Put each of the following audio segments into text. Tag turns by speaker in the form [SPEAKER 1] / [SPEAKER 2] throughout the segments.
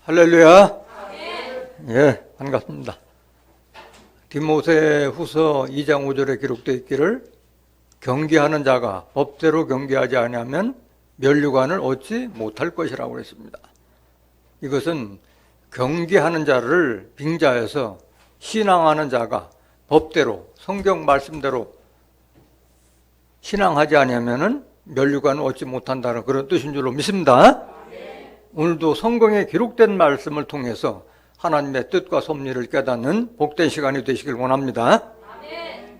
[SPEAKER 1] 할렐루야. 예, 반갑습니다. 디모데후서 2장 5절에 기록되어 있기를 경계하는 자가 법대로 경계하지 아니하면 면류관을 얻지 못할 것이라고 했습니다. 이것은 경계하는 자를 빙자해서 신앙하는 자가 법대로 성경 말씀대로 신앙하지 아니하면 면류관을 얻지 못한다는 그런 뜻인 줄로 믿습니다. 오늘도 성경에 기록된 말씀을 통해서 하나님의 뜻과 섭리를 깨닫는 복된 시간이 되시길 원합니다.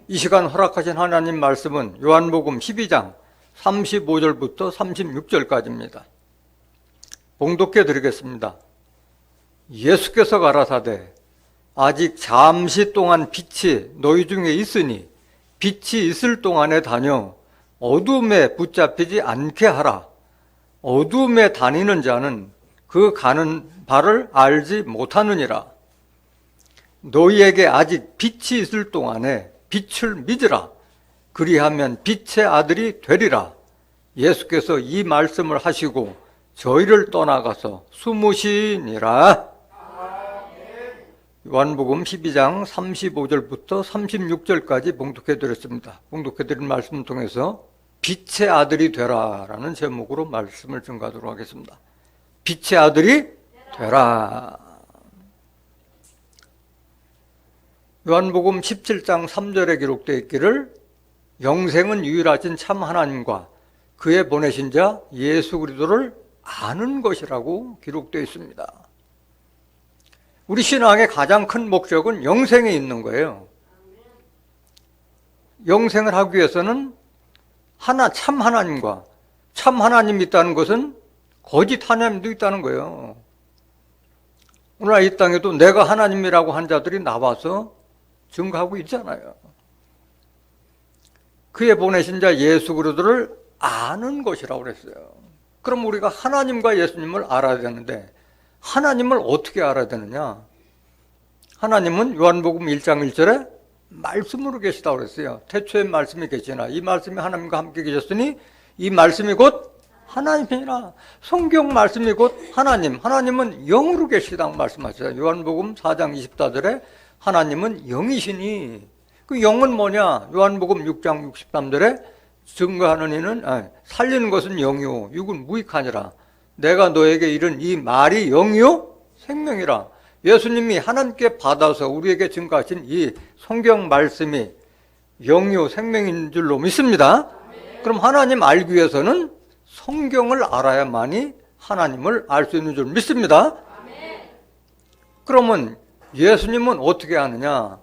[SPEAKER 1] 이 시간 허락하신 하나님 말씀은 요한복음 12장 35절부터 36절까지입니다. 봉독해 드리겠습니다. 예수께서 가라사대 아직 잠시 동안 빛이 너희 중에 있으니 빛이 있을 동안에 다녀 어둠에 붙잡히지 않게 하라. 어둠에 다니는 자는 그 가는 바를 알지 못하느니라. 너희에게 아직 빛이 있을 동안에 빛을 믿으라. 그리하면 빛의 아들이 되리라. 예수께서 이 말씀을 하시고 저희를 떠나가서 숨으시니라. 요한복음 12장 35절부터 36절까지 봉독해 드렸습니다. 봉독해 드린 말씀을 통해서 빛의 아들이 되라라는 제목으로 말씀을 증거하도록 하겠습니다. 빛의 아들이 되라. 요한복음 17장 3절에 기록되어 있기를 영생은 유일하신 참 하나님과 그의 보내신 자 예수 그리스도를 아는 것이라고 기록되어 있습니다. 우리 신앙의 가장 큰 목적은 영생에 있는 거예요. 영생을 하기 위해서는 참 하나님과 참 하나님이 있다는 것은 거짓 하나님도 있다는 거예요. 오늘 이 땅에도 내가 하나님이라고 한 자들이 나와서 증거하고 있잖아요. 그의 보내신 자 예수 그리스도를 아는 것이라고 그랬어요. 그럼 우리가 하나님과 예수님을 알아야 되는데 하나님을 어떻게 알아야 되느냐? 하나님은 요한복음 1장 1절에 말씀으로 계시다고 그랬어요. 태초에 말씀이 계시나 이 말씀이 하나님과 함께 계셨으니 이 말씀이 곧 하나님이라. 성경 말씀이 곧 하나님은 영으로 계시다고 말씀하셨어요. 요한복음 4장 24절에 하나님은 영이시니 그 영은 뭐냐? 요한복음 6장 63절에 증거하는 이는 살리는 것은 영이요 육은 무익하니라. 내가 너에게 이른 이 말이 영이요 생명이라. 예수님이 하나님께 받아서 우리에게 증거하신 이 성경 말씀이 영이요 생명인 줄로 믿습니다. 그럼 하나님 알기 위해서는 성경을 알아야만이 하나님을 알 수 있는 줄 믿습니다. 그러면 예수님은 어떻게 아느냐?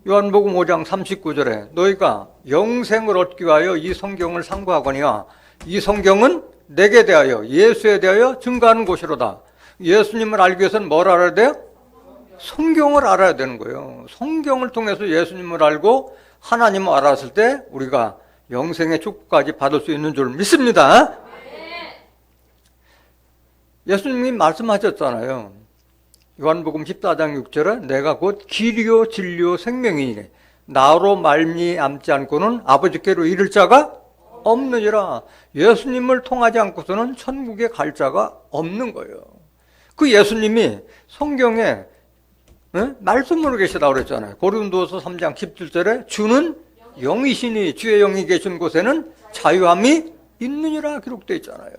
[SPEAKER 1] 요한복음 5장 39절에 너희가 영생을 얻기 위하여 이 성경을 상고하거니와 이 성경은 내게 대하여 예수에 대하여 증거하는 것이로다. 예수님을 알기 위해서는 뭘 알아야 돼요? 성경을 알아야 되는 거예요. 성경을 통해서 예수님을 알고 하나님을 알았을 때 우리가 영생의 축복까지 받을 수 있는 줄 믿습니다. 예수님이 말씀하셨잖아요. 요한복음 14장 6절에 내가 곧 길이요 진리요 생명이니 나로 말미암지 않고는 아버지께로 이를 자가 없느니라. 예수님을 통하지 않고서는 천국에 갈 자가 없는 거예요. 그 예수님이 성경에 말씀으로 계시다고 그랬잖아요. 고린도서 3장 17절에 주는 영이시니 주의 영이 계신 곳에는 자유함이 있느니라 기록되어 있잖아요.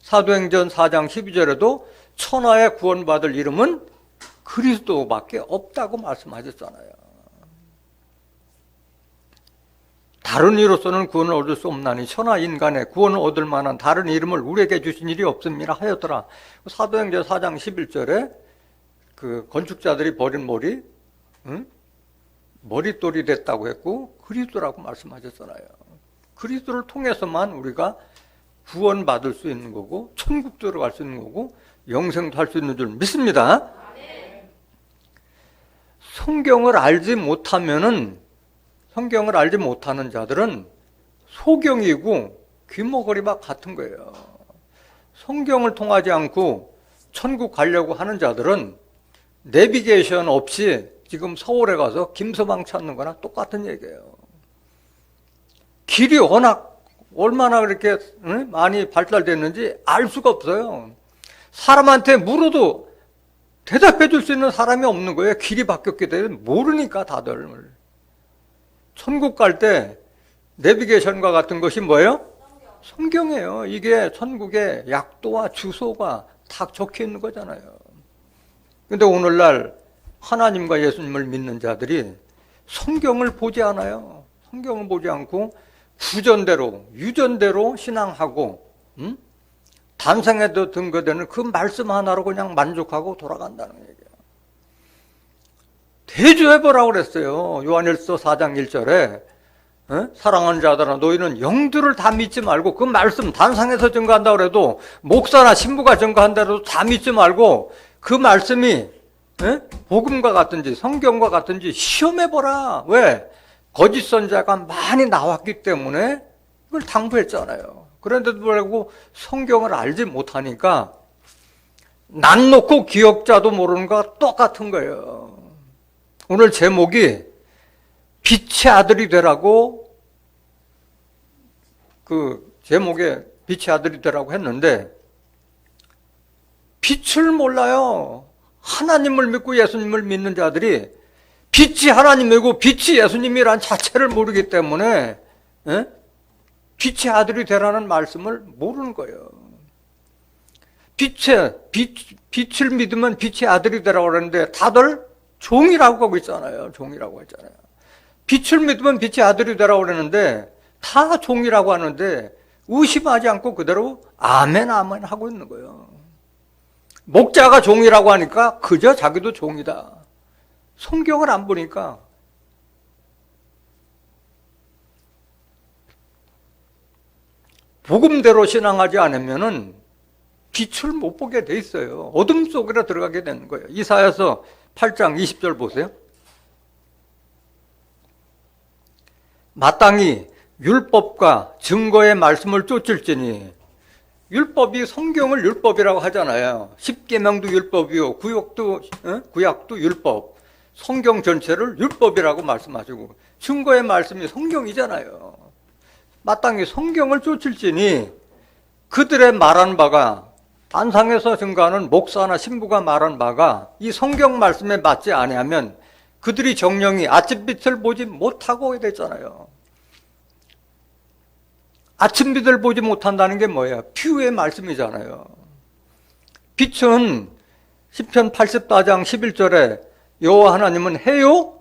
[SPEAKER 1] 사도행전 4장 12절에도 천하에 구원받을 이름은 그리스도밖에 없다고 말씀하셨잖아요. 다른 이로서는 구원을 얻을 수 없나니 천하 인간의 구원을 얻을 만한 다른 이름을 우리에게 주신 일이 없음이라 하였더라. 사도행전 4장 11절에 그 건축자들이 버린 머릿돌이 됐다고 했고 그리스도라고 말씀하셨잖아요. 그리스도를 통해서만 우리가 구원받을 수 있는 거고 천국 들어갈 수 있는 거고 영생도 할 수 있는 줄 믿습니다. 성경을 알지 못하는 자들은 소경이고 귀머거리와 같은 거예요. 성경을 통하지 않고 천국 가려고 하는 자들은 내비게이션 없이 지금 서울에 가서 김서방 찾는 거나 똑같은 얘기예요. 길이 얼마나 그렇게 많이 발달됐는지 알 수가 없어요. 사람한테 물어도 대답해 줄 수 있는 사람이 없는 거예요. 길이 바뀌었기 때문에 모르니까 다들. 천국 갈 때 내비게이션과 같은 것이 뭐예요? 성경이에요. 이게 천국의 약도와 주소가 다 적혀 있는 거잖아요. 근데 오늘날 하나님과 예수님을 믿는 자들이 성경을 보지 않아요. 성경을 보지 않고 구전대로, 유전대로 신앙하고, 단상에도 등거되는 그 말씀 하나로 그냥 만족하고 돌아간다는 얘기예요. 대조해보라고 그랬어요. 요한일서 4장 1절에 사랑하는 자들아 너희는 영들을 다 믿지 말고 그 말씀 단상에서 증거한다고 그래도 목사나 신부가 증거한다 해도 다 믿지 말고 그 말씀이 복음과 같은지 성경과 같은지 시험해보라. 왜? 거짓 선자가 많이 나왔기 때문에 이걸 당부했잖아요. 그런데도 불구하고 성경을 알지 못하니까 난 놓고 기억자도 모르는 거와 똑같은 거예요. 오늘 제목이 빛의 아들이 되라고 그 제목에 빛의 아들이 되라고 했는데 빛을 몰라요. 하나님을 믿고 예수님을 믿는 자들이 빛이 하나님이고 빛이 예수님이란 자체를 모르기 때문에 빛의 아들이 되라는 말씀을 모르는 거예요. 빛을 믿으면 빛의 아들이 되라고 그러는데 다들 종이라고 하고 있잖아요. 종이라고 했잖아요. 빛을 믿으면 빛의 아들이 되라고 그러는데 다 종이라고 하는데 의심하지 않고 그대로 아멘 아멘 하고 있는 거예요. 목자가 종이라고 하니까 그저 자기도 종이다. 성경을 안 보니까 복음대로 신앙하지 않으면은 빛을 못 보게 돼 있어요. 어둠 속으로 들어가게 되는 거예요. 이사야서 8장 20절 보세요. 마땅히 율법과 증거의 말씀을 쫓을지니, 율법이 성경을 율법이라고 하잖아요. 십계명도 율법이요, 구약도 율법, 성경 전체를 율법이라고 말씀하시고 증거의 말씀이 성경이잖아요. 마땅히 성경을 쫓을지니 그들의 말한 바가, 단상에서 증거하는 목사나 신부가 말한 바가 이 성경 말씀에 맞지 아니하면 그들이 정령이 아침빛을 보지 못하고 됐잖아요. 아침빛을 보지 못한다는 게 뭐예요? 피후의 말씀이잖아요. 빛은 시편 84장 11절에 여호와 하나님은 해요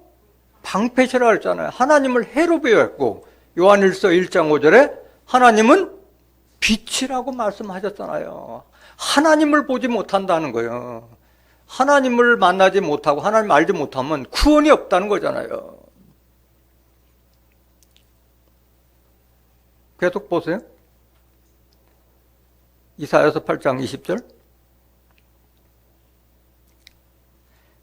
[SPEAKER 1] 방패시라고 했잖아요. 하나님을 해로 배웠고, 요한일서 1장 5절에 하나님은 빛이라고 말씀하셨잖아요. 하나님을 보지 못한다는 거예요. 하나님을 만나지 못하고 하나님 알지 못하면 구원이 없다는 거잖아요. 계속 보세요. 이사야서 8장 20절.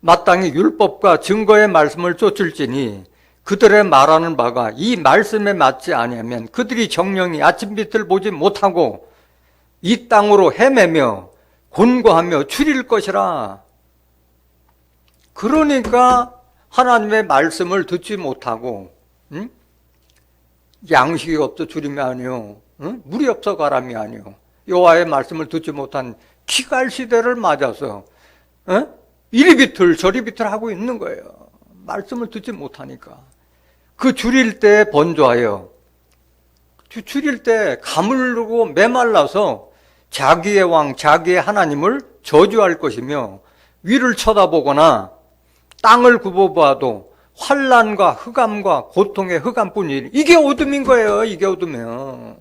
[SPEAKER 1] 마땅히 율법과 증거의 말씀을 쫓을지니 그들의 말하는 바가 이 말씀에 맞지 아니하면 그들이 정령이 아침빛을 보지 못하고 이 땅으로 헤매며 곤고하며 추릴 것이라. 그러니까 하나님의 말씀을 듣지 못하고, 양식이 없어 주림이 아니요, 물이 없어 가람이 아니요, 여호와의 말씀을 듣지 못한 기갈 시대를 맞아서 이리 비틀 저리 비틀 하고 있는 거예요. 말씀을 듣지 못하니까. 그 줄일 때 번조하여, 줄일 때 가물르고 메말라서 자기의 왕, 자기의 하나님을 저주할 것이며, 위를 쳐다보거나 땅을 굽어봐도 환난과 흑암과 고통의 흑암뿐이니, 이게 어둠인 거예요. 이게 어둠이에요.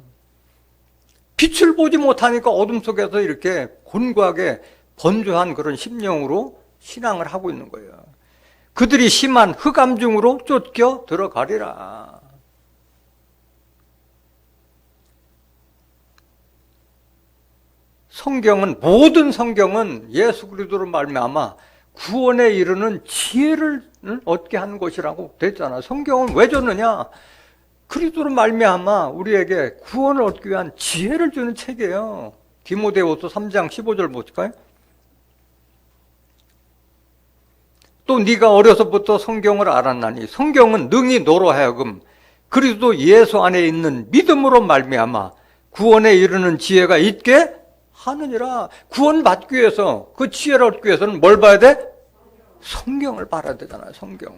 [SPEAKER 1] 빛을 보지 못하니까 어둠 속에서 이렇게 곤고하게 번조한 그런 심령으로 신앙을 하고 있는 거예요. 그들이 심한 흑암 중으로 쫓겨 들어가리라. 성경은, 모든 성경은 예수 그리스도로 말미암아 구원에 이르는 지혜를 얻게 하는 것이라고 됐잖아. 성경은 왜 줬느냐? 그리스도로 말미암아 우리에게 구원을 얻기 위한 지혜를 주는 책이에요. 디모데후서 3장 15절 볼까요? 또 네가 어려서부터 성경을 알았나니 성경은 능히 너로 하여금 그리스도 예수 안에 있는 믿음으로 말미암아 구원에 이르는 지혜가 있게 하느니라. 구원받기 위해서, 그 지혜를 얻기 위해서는 뭘 봐야 돼? 성경을 봐야 되잖아요. 성경.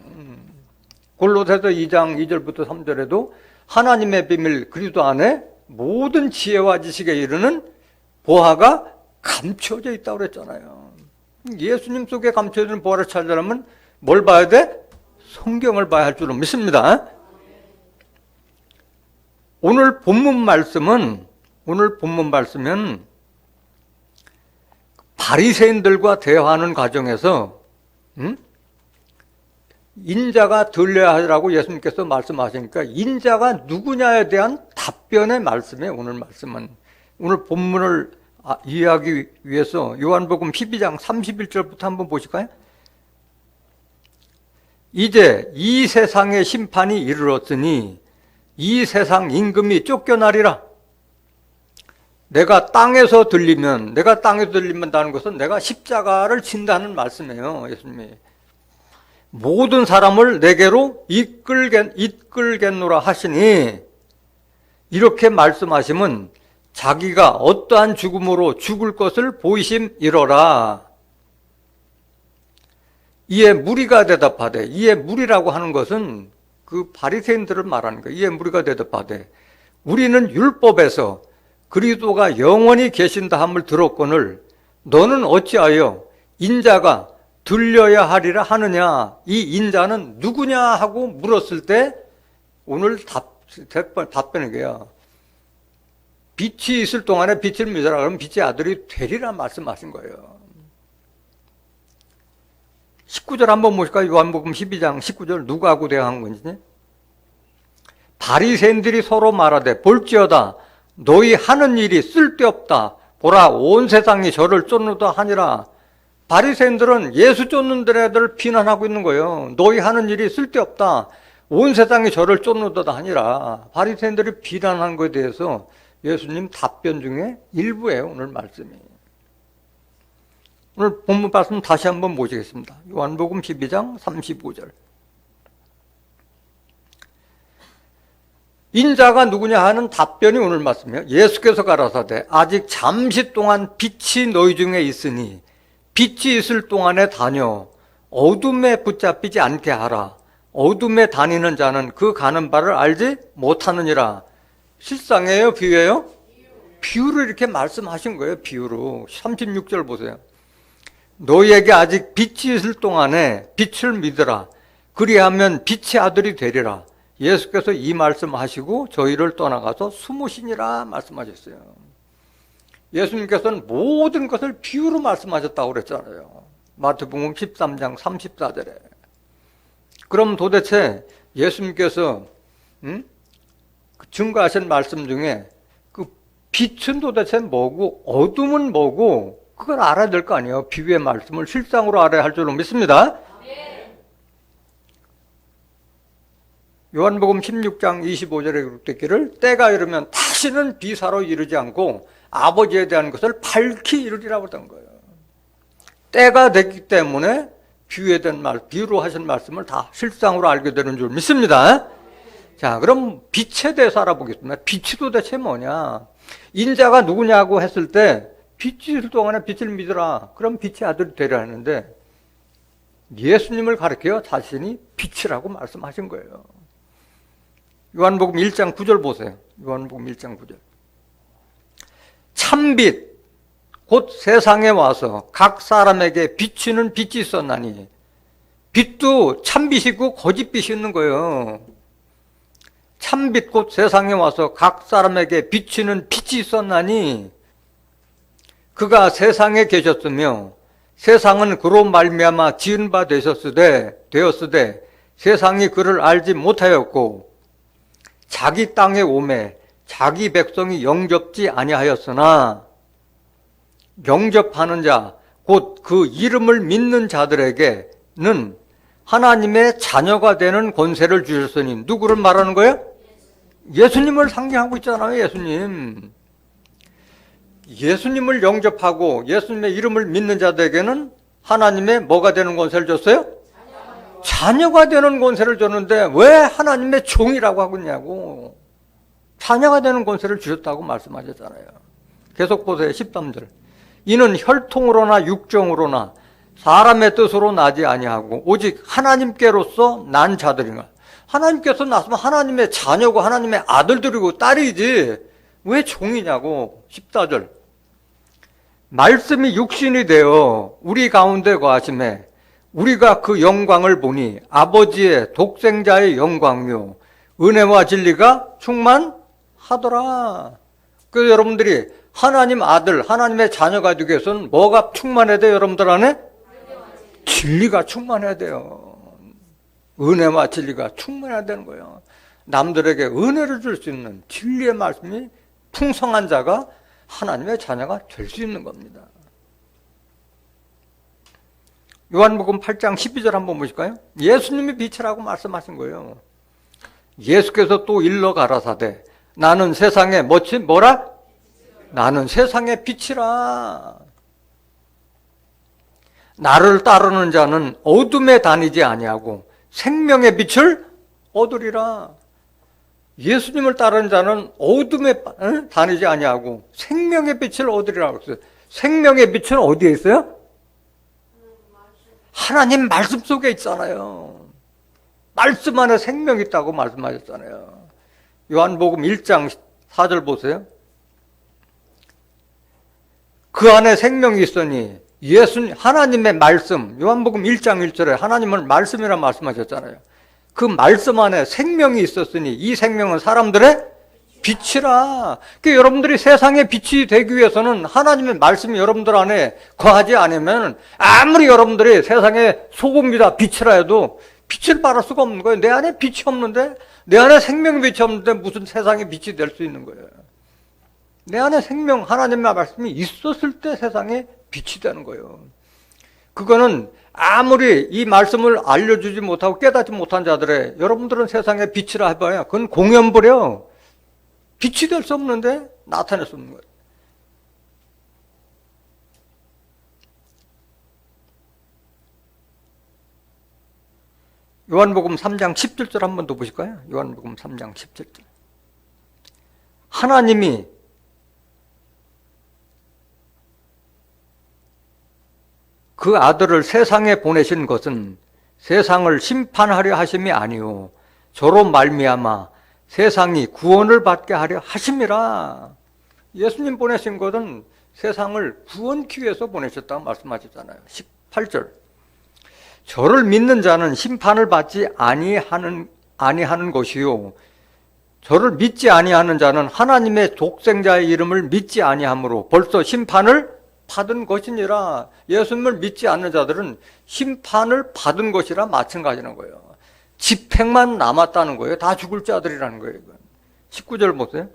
[SPEAKER 1] 골로새서 2장 2절부터 3절에도 하나님의 비밀 그리스도 안에 모든 지혜와 지식에 이르는 보화가 감춰져 있다고 그랬잖아요. 예수님 속에 감춰져 있는 보화를 찾으려면 뭘 봐야 돼? 성경을 봐야 할 줄로 믿습니다. 오늘 본문 말씀은 바리새인들과 대화하는 과정에서 인자가 들려야 하라고 예수님께서 말씀하시니까 인자가 누구냐에 대한 답변의 말씀이에요. 오늘 본문을 이해하기 위해서 요한복음 12장 31절부터 한번 보실까요? 이제 이 세상의 심판이 이르렀으니 이 세상 임금이 쫓겨나리라. 내가 땅에서 들리면다는 것은 내가 십자가를 진다는 말씀이에요. 예수님이. 모든 사람을 내게로 이끌겠노라 하시니 이렇게 말씀하시면 자기가 어떠한 죽음으로 죽을 것을 보이심이러라. 이에 무리가 대답하되, 이에 무리라고 하는 것은 그 바리새인들을 말하는 거예요. 이에 무리가 대답하되 우리는 율법에서 그리스도가 영원히 계신다 함을 들었거늘 너는 어찌하여 인자가 들려야 하리라 하느냐. 이 인자는 누구냐 하고 물었을 때 오늘 답변이 이게요. 빛이 있을 동안에 빛을 믿으라 그러면 빛의 아들이 되리라 말씀하신 거예요. 19절 한번 보실까요? 요한복음 12장 19절 누구하고 대화한 건지. 바리새인들이 서로 말하되 볼지어다 너희 하는 일이 쓸데없다. 보라 온 세상이 저를 쫓는다 하니라. 바리새인들은 예수 쫓는 데들 비난하고 있는 거예요. 너희 하는 일이 쓸데없다. 온 세상이 저를 쫓는다 하니라. 바리새인들이 비난한 것에 대해서 예수님 답변 중에 일부예요. 오늘 말씀이. 오늘 본문 말씀 다시 한번 보시겠습니다. 요한복음 12장 35절. 인자가 누구냐 하는 답변이 오늘 말씀이에요. 예수께서 가라사대 아직 잠시 동안 빛이 너희 중에 있으니 빛이 있을 동안에 다녀 어둠에 붙잡히지 않게 하라. 어둠에 다니는 자는 그 가는 바를 알지 못하느니라. 실상이에요? 비유예요? 비유로 이렇게 말씀하신 거예요. 비유로. 36절 보세요. 너희에게 아직 빛이 있을 동안에 빛을 믿으라. 그리하면 빛의 아들이 되리라. 예수께서 이 말씀하시고 저희를 떠나가서 숨으시니라 말씀하셨어요. 예수님께서는 모든 것을 비유로 말씀하셨다고 그랬잖아요. 마태복음 13장 34절에. 그럼 도대체 예수님께서 증거하신 말씀 중에 그 빛은 도대체 뭐고 어둠은 뭐고 그걸 알아야 될 거 아니에요. 비유의 말씀을 실상으로 알아야 할 줄로 믿습니다. 요한복음 16장 25절에 기록되기를 때가 이르면 다시는 비사로 이르지 않고 아버지에 대한 것을 밝히 이르리라고 했던 거예요. 때가 됐기 때문에 비유로 하신 말씀을 다 실상으로 알게 되는 줄 믿습니다. 자, 그럼 빛에 대해서 알아보겠습니다. 빛이 도대체 뭐냐? 인자가 누구냐고 했을 때 빛이 있을 동안에 빛을 믿으라. 그럼 빛의 아들이 되려 하는데 예수님을 가리켜 자신이 빛이라고 말씀하신 거예요. 요한복음 1장 9절 보세요. 요한복음 1장 9절. 참빛 곧 세상에 와서 각 사람에게 비추는 빛이 있었나니. 빛도 참빛이고 거짓빛이 있는 거예요. 참빛 곧 세상에 와서 각 사람에게 비추는 빛이 있었나니 그가 세상에 계셨으며 세상은 그로 말미암아 지은 바 되었으되 세상이 그를 알지 못하였고 자기 땅에 오매 자기 백성이 영접지 아니하였으나 영접하는 자 곧 그 이름을 믿는 자들에게는 하나님의 자녀가 되는 권세를 주셨으니 누구를 말하는 거예요? 예수님을 상징하고 있잖아요. 예수님을 영접하고 예수님의 이름을 믿는 자들에게는 하나님의 뭐가 되는 권세를 줬어요? 자녀가 되는 권세를 줬는데 왜 하나님의 종이라고 하고 있냐고. 자녀가 되는 권세를 주셨다고 말씀하셨잖아요. 계속 보세요. 13절. 이는 혈통으로나 육정으로나 사람의 뜻으로 나지 아니하고 오직 하나님께로서 난 자들이나. 하나님께서 낳았으면 하나님의 자녀고 하나님의 아들들이고 딸이지 왜 종이냐고. 14절. 말씀이 육신이 되어 우리 가운데 거하심에 우리가 그 영광을 보니 아버지의 독생자의 영광이요 은혜와 진리가 충만하더라. 그래서 여러분들이 하나님 아들, 하나님의 자녀가 되기 위해서는 뭐가 충만해야 돼요? 여러분들 안에? 진리가 충만해야 돼요. 은혜와 진리가 충만해야 되는 거예요. 남들에게 은혜를 줄 수 있는 진리의 말씀이 풍성한 자가 하나님의 자녀가 될 수 있는 겁니다. 요한복음 8장 12절 한번 보실까요? 예수님이 빛이라고 말씀하신 거예요. 예수께서 또 일러 가라사대 나는 세상에 뭐라? 나는 세상의 빛이라. 나를 따르는 자는 어둠에 다니지 아니하고 생명의 빛을 얻으리라. 예수님을 따르는 자는 어둠에 다니지 아니하고 생명의 빛을 얻으리라고 했어요. 생명의 빛은 어디에 있어요? 하나님 말씀 속에 있잖아요. 말씀 안에 생명이 있다고 말씀하셨잖아요. 요한복음 1장 4절 보세요. 그 안에 생명이 있으니 하나님의 말씀, 요한복음 1장 1절에 하나님은 말씀이라 말씀하셨잖아요. 그 말씀 안에 생명이 있었으니 이 생명은 사람들의 빛이라. 그러니까 여러분들이 세상의 빛이 되기 위해서는 하나님의 말씀이 여러분들 안에 거하지 않으면 아무리 여러분들이 세상의 소금이다 빛이라 해도 빛을 발할 수가 없는 거예요. 내 안에 빛이 없는데, 내 안에 생명의 빛이 없는데 무슨 세상의 빛이 될 수 있는 거예요. 내 안에 생명, 하나님의 말씀이 있었을 때 세상에 빛이 되는 거예요. 그거는 아무리 이 말씀을 알려주지 못하고 깨닫지 못한 자들의 여러분들은 세상에 빛이라 해봐야 그건 공연부려. 빛이 될 수 없는데 나타낼 수 없는 거예요. 요한복음 3장 17절 한 번 더 보실까요? 요한복음 3장 17절. 하나님이 그 아들을 세상에 보내신 것은 세상을 심판하려 하심이 아니요 저로 말미암아 세상이 구원을 받게 하려 하심이라. 예수님 보내신 것은 세상을 구원하기 위해서 보내셨다고 말씀하셨잖아요. 18절. 저를 믿는 자는 심판을 받지 아니하는 것이요 저를 믿지 아니하는 자는 하나님의 독생자의 이름을 믿지 아니하므로 벌써 심판을 받은 것이니라. 예수님을 믿지 않는 자들은 심판을 받은 것이라 마찬가지라는 거예요. 집행만 남았다는 거예요. 다 죽을 자들이라는 거예요. 19절 보세요.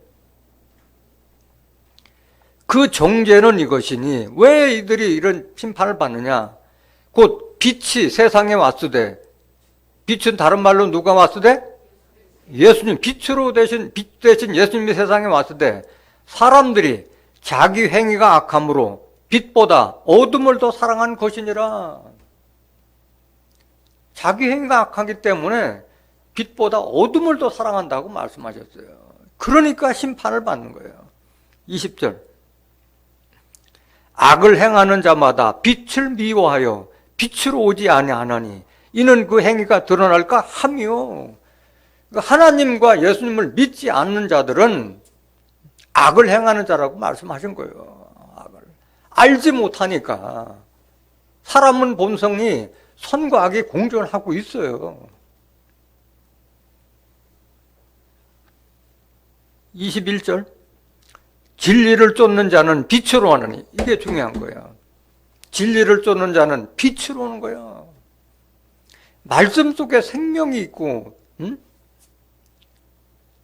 [SPEAKER 1] 그 정죄는 이것이니 왜 이들이 이런 심판을 받느냐. 곧 빛이 세상에 왔으되, 빛은 다른 말로 누가 왔으되? 예수님, 빛으로 대신 빛 대신 예수님이 세상에 왔으되 사람들이 자기 행위가 악함으로 빛보다 어둠을 더 사랑한 것이니라. 자기 행위가 악하기 때문에 빛보다 어둠을 더 사랑한다고 말씀하셨어요. 그러니까 심판을 받는 거예요. 20절. 악을 행하는 자마다 빛을 미워하여 빛으로 오지 아니하나니 이는 그 행위가 드러날까 함이요. 하나님과 예수님을 믿지 않는 자들은 악을 행하는 자라고 말씀하신 거예요. 악을 알지 못하니까. 사람은 본성이 선과 악이 공존하고 있어요. 21절. 진리를 쫓는 자는 빛으로 하느니. 이게 중요한 거예요. 진리를 쫓는 자는 빛으로 오는 거예요. 말씀 속에 생명이 있고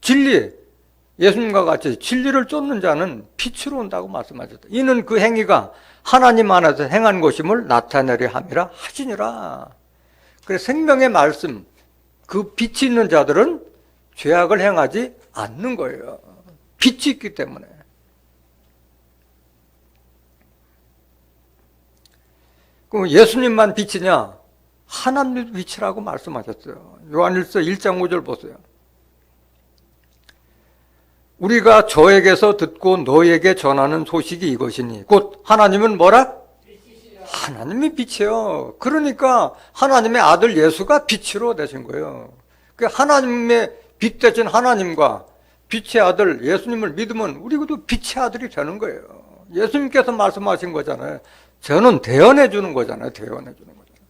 [SPEAKER 1] 진리, 예수님과 같이 진리를 쫓는 자는 빛으로 온다고 말씀하셨다. 이는 그 행위가 하나님 안에서 행한 것임을 나타내려 함이라 하시니라. 그래서 생명의 말씀, 그 빛이 있는 자들은 죄악을 행하지 않는 거예요. 빛이 있기 때문에. 그럼 예수님만 빛이냐? 하나님도 빛이라고 말씀하셨어요. 요한일서 1장 5절 보세요. 우리가 저에게서 듣고 너에게 전하는 소식이 이것이니 곧 하나님은 뭐라? 하나님이 빛이에요. 그러니까 하나님의 아들 예수가 빛으로 되신 거예요. 그 하나님의 빛 대신 하나님과 빛의 아들 예수님을 믿으면 우리도 빛의 아들이 되는 거예요. 예수님께서 말씀하신 거잖아요. 저는 대언해 주는 거잖아요. 대언해 주는 거잖아요.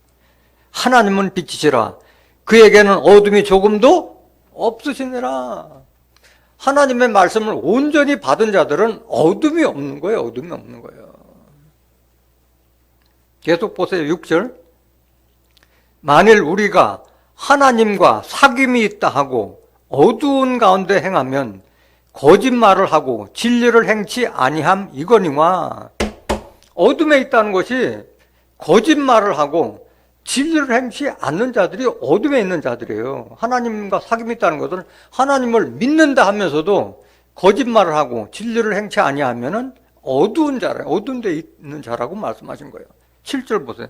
[SPEAKER 1] 하나님은 빛이시라. 그에게는 어둠이 조금도 없으시니라. 하나님의 말씀을 온전히 받은 자들은 어둠이 없는 거예요. 어둠이 없는 거예요. 계속 보세요. 6절. 만일 우리가 하나님과 사귐이 있다 하고 어두운 가운데 행하면 거짓말을 하고 진리를 행치 아니함 이거니와. 어둠에 있다는 것이 거짓말을 하고 진리를 행치 않는 자들이 어둠에 있는 자들이에요. 하나님과 사귐이 있다는 것은 하나님을 믿는다 하면서도 거짓말을 하고 진리를 행치 아니하면은 어두운 자라, 어두운 데 있는 자라고 말씀하신 거예요. 7절 보세요.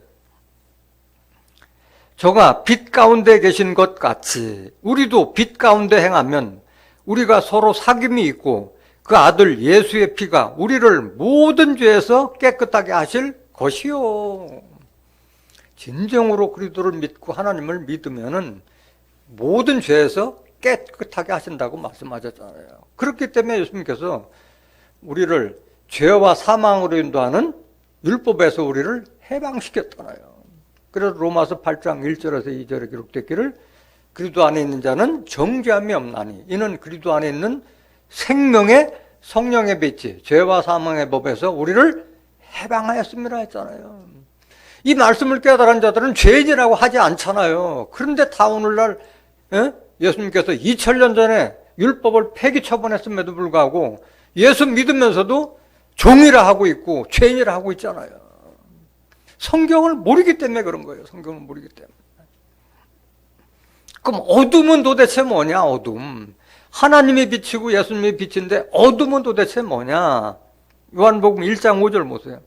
[SPEAKER 1] 저가 빛 가운데 계신 것 같이 우리도 빛 가운데 행하면 우리가 서로 사귐이 있고 그 아들 예수의 피가 우리를 모든 죄에서 깨끗하게 하실 것이요. 진정으로 그리스도를 믿고 하나님을 믿으면은 모든 죄에서 깨끗하게 하신다고 말씀하셨잖아요. 그렇기 때문에 예수님께서 우리를 죄와 사망으로 인도하는 율법에서 우리를 해방시켰잖아요. 그래서 로마서 8장 1절에서 2절에 기록됐기를 그리스도 안에 있는 자는 정죄함이 없나니 이는 그리스도 안에 있는 생명의 성령의 빛이 죄와 사망의 법에서 우리를 해방하였습니다 했잖아요. 이 말씀을 깨달은 자들은 죄인이라고 하지 않잖아요. 그런데 다 오늘날 예수님께서 2000년 전에 율법을 폐기 처분했음에도 불구하고 예수 믿으면서도 종이라 하고 있고 죄인이라 하고 있잖아요. 성경을 모르기 때문에 그런 거예요. 성경을 모르기 때문에. 그럼 어둠은 도대체 뭐냐? 어둠. 하나님이 빛이고 예수님이 빛인데 어둠은 도대체 뭐냐? 요한복음 1장 5절 보세요.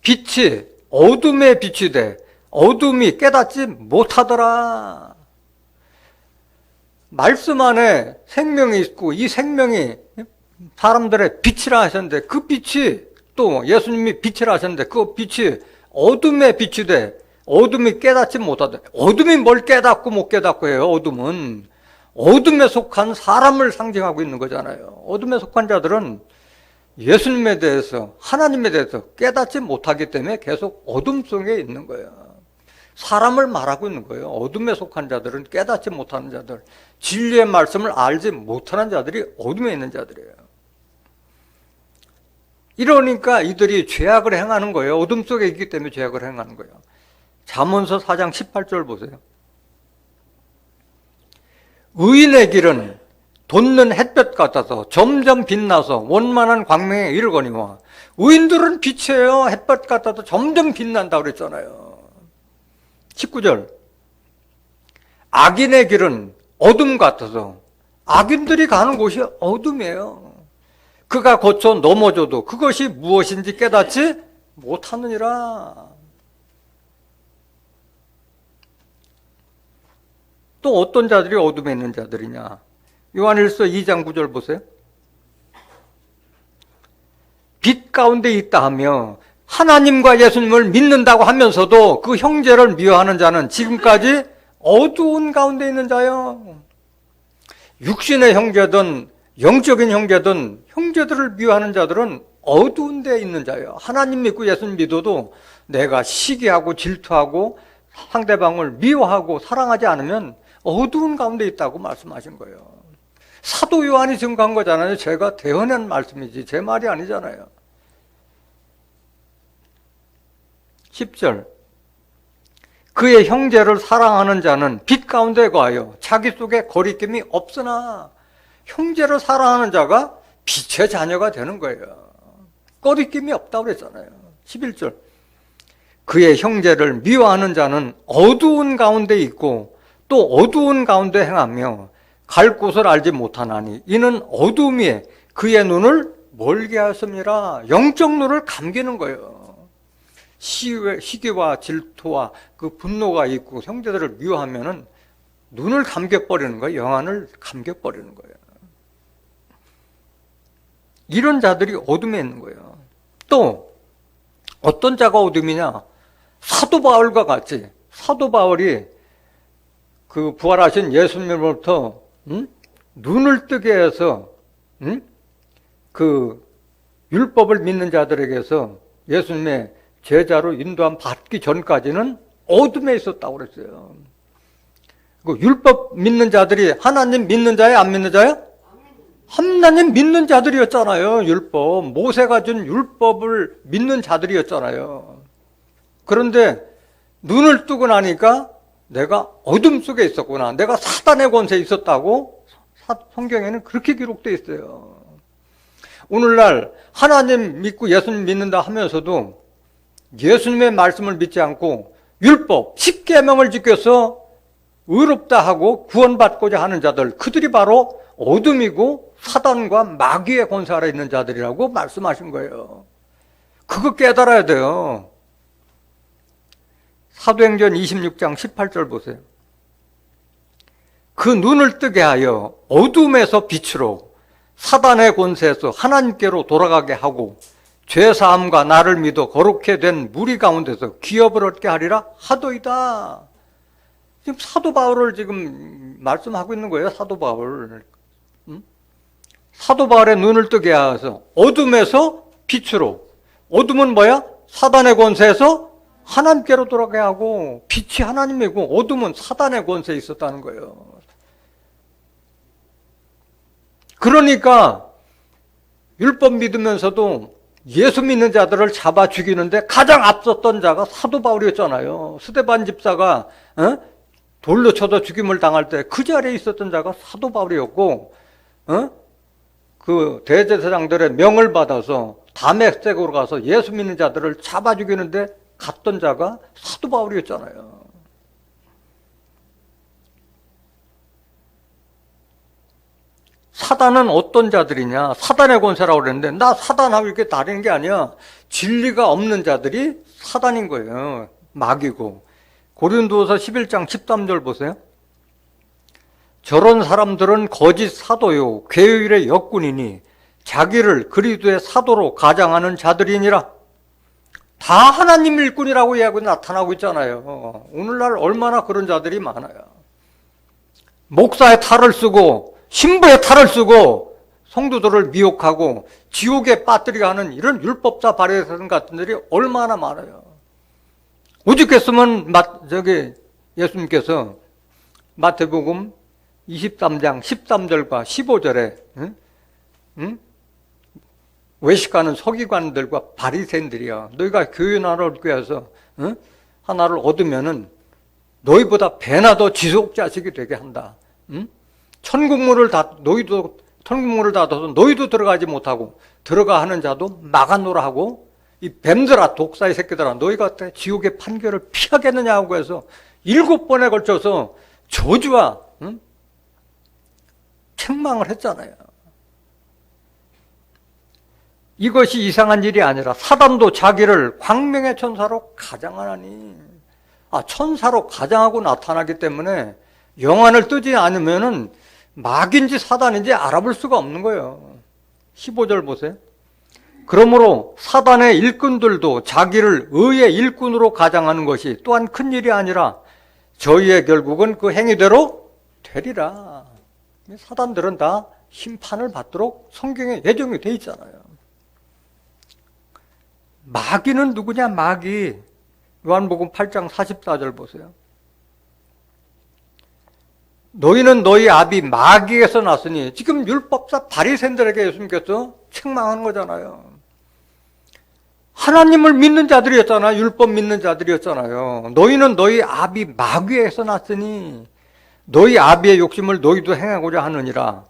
[SPEAKER 1] 빛이 어둠의 빛이 돼 어둠이 깨닫지 못하더라. 말씀 안에 생명이 있고 이 생명이 사람들의 빛이라 하셨는데 그 빛이 또 예수님이 빛이라 하셨는데 그 빛이 어둠의 빛이 돼 어둠이 깨닫지 못하더라. 어둠이 뭘 깨닫고 못 깨닫고 해요. 어둠은 어둠에 속한 사람을 상징하고 있는 거잖아요. 어둠에 속한 자들은 예수님에 대해서 하나님에 대해서 깨닫지 못하기 때문에 계속 어둠 속에 있는 거예요. 사람을 말하고 있는 거예요. 어둠에 속한 자들은 깨닫지 못하는 자들, 진리의 말씀을 알지 못하는 자들이 어둠에 있는 자들이에요. 이러니까 이들이 죄악을 행하는 거예요. 어둠 속에 있기 때문에 죄악을 행하는 거예요. 잠언서 4장 18절 보세요. 의인의 길은 돋는 햇볕 같아서 점점 빛나서 원만한 광명에 이르거니와. 의인들은 빛이에요. 햇볕 같아서 점점 빛난다고 그랬잖아요. 19절. 악인의 길은 어둠 같아서 악인들이 가는 곳이 어둠이에요. 그가 거쳐 넘어져도 그것이 무엇인지 깨닫지 못하느니라. 또 어떤 자들이 어둠에 있는 자들이냐? 요한일서 2장 9절 보세요. 빛 가운데 있다 하며 하나님과 예수님을 믿는다고 하면서도 그 형제를 미워하는 자는 지금까지 어두운 가운데 있는 자요. 육신의 형제든 영적인 형제든 형제들을 미워하는 자들은 어두운 데 있는 자예요. 하나님 믿고 예수님 믿어도 내가 시기하고 질투하고 상대방을 미워하고 사랑하지 않으면 어두운 가운데 있다고 말씀하신 거예요. 사도 요한이 증거한 거잖아요. 제가 대언한 말씀이지 제 말이 아니잖아요. 10절. 그의 형제를 사랑하는 자는 빛 가운데 거하여 자기 속에 거리낌이 없으나. 형제를 사랑하는 자가 빛의 자녀가 되는 거예요. 거리낌이 없다고 그랬잖아요. 11절. 그의 형제를 미워하는 자는 어두운 가운데 있고 또 어두운 가운데 행하며 갈 곳을 알지 못하나니 이는 어둠이 그의 눈을 멀게 하였습니다. 영적 눈을 감기는 거예요. 시기와 질투와 그 분노가 있고 형제들을 미워하면은 눈을 감겨버리는 거예요. 영안을 감겨버리는 거예요. 이런 자들이 어둠에 있는 거예요. 또 어떤 자가 어둠이냐? 사도 바울과 같이 사도 바울이 그 부활하신 예수님으로부터 눈을 뜨게 해서 그 율법을 믿는 자들에게서 예수님의 제자로 인도함 받기 전까지는 어둠에 있었다고 그랬어요. 그 율법 믿는 자들이 하나님 믿는 자예요? 안 믿는 자예요? 하나님 믿는 자들이었잖아요. 율법. 모세가 준 율법을 믿는 자들이었잖아요. 그런데 눈을 뜨고 나니까 내가 어둠 속에 있었구나. 내가 사단의 권세에 있었다고 성경에는 그렇게 기록되어 있어요. 오늘날 하나님 믿고 예수님 믿는다 하면서도 예수님의 말씀을 믿지 않고 율법, 10계명을 지켜서 의롭다 하고 구원받고자 하는 자들, 그들이 바로 어둠이고 사단과 마귀의 권세 아래 있는 자들이라고 말씀하신 거예요. 그거 깨달아야 돼요. 사도행전 26장 18절 보세요. 그 눈을 뜨게 하여 어둠에서 빛으로 사단의 권세에서 하나님께로 돌아가게 하고 죄사함과 나를 믿어 거룩해 된 무리 가운데서 기업을 얻게 하리라 하도이다. 지금 사도 바울을 지금 말씀하고 있는 거예요. 사도 바울. 사도 바울의 눈을 뜨게 하여서 어둠에서 빛으로. 어둠은 뭐야? 사단의 권세에서 하나님께로 돌아가게 하고, 빛이 하나님이고 어둠은 사단의 권세에 있었다는 거예요. 그러니까 율법 믿으면서도 예수 믿는 자들을 잡아 죽이는데 가장 앞섰던 자가 사도 바울이었잖아요. 스데반 집사가 돌로 쳐서 죽임을 당할 때 그 자리에 있었던 자가 사도 바울이었고, 그 대제사장들의 명을 받아서 다메섹으로 가서 예수 믿는 자들을 잡아 죽이는데 갔던 자가 사도 바울이었잖아요. 사단은 어떤 자들이냐? 사단의 권세라고 그랬는데 나 사단하고 이렇게 다른 게 아니야. 진리가 없는 자들이 사단인 거예요. 마귀고. 고린도서 11장 13절 보세요. 저런 사람들은 거짓 사도요 괴율의 역군이니 자기를 그리스도의 사도로 가장하는 자들이니라. 다 하나님 일꾼이라고 이야기하고 나타나고 있잖아요. 오늘날 얼마나 그런 자들이 많아요. 목사의 탈을 쓰고 신부의 탈을 쓰고 성도들을 미혹하고 지옥에 빠뜨리게 하는 이런 율법자 바리새인 같은 들이 얼마나 많아요. 오죽했으면 예수님께서 마태복음 23장 13절과 15절에 외식하는 서기관들과 바리새인들이야. 너희가 교회 나라를 얻기 위해서 하나를 얻으면은 너희보다 배나 더 지속 자식이 되게 한다. 천국문을 닫아서 너희도 들어가지 못하고 들어가 하는 자도 막아놓으라 하고, 이 뱀들아 독사의 새끼들아 너희가 지옥의 판결을 피하겠느냐고 해서 7번에 걸쳐서 저주와 책망을 했잖아요. 이것이 이상한 일이 아니라 사단도 자기를 광명의 천사로 가장하나니, 천사로 가장하고 나타나기 때문에 영안을 뜨지 않으면은 마귀인지 사단인지 알아볼 수가 없는 거예요. 15절 보세요. 그러므로 사단의 일꾼들도 자기를 의의 일꾼으로 가장하는 것이 또한 큰 일이 아니라 저희의 결국은 그 행위대로 되리라. 사단들은 다 심판을 받도록 성경에 예정이 돼 있잖아요. 마귀는 누구냐? 마귀. 요한복음 8장 44절 보세요. 너희는 너희 아비 마귀에서 났으니, 지금 율법사 바리새인들에게 예수님께서 책망하는 거잖아요. 하나님을 믿는 자들이었잖아요. 율법 믿는 자들이었잖아요. 너희는 너희 아비 마귀에서 났으니 너희 아비의 욕심을 너희도 행하고자 하느니라.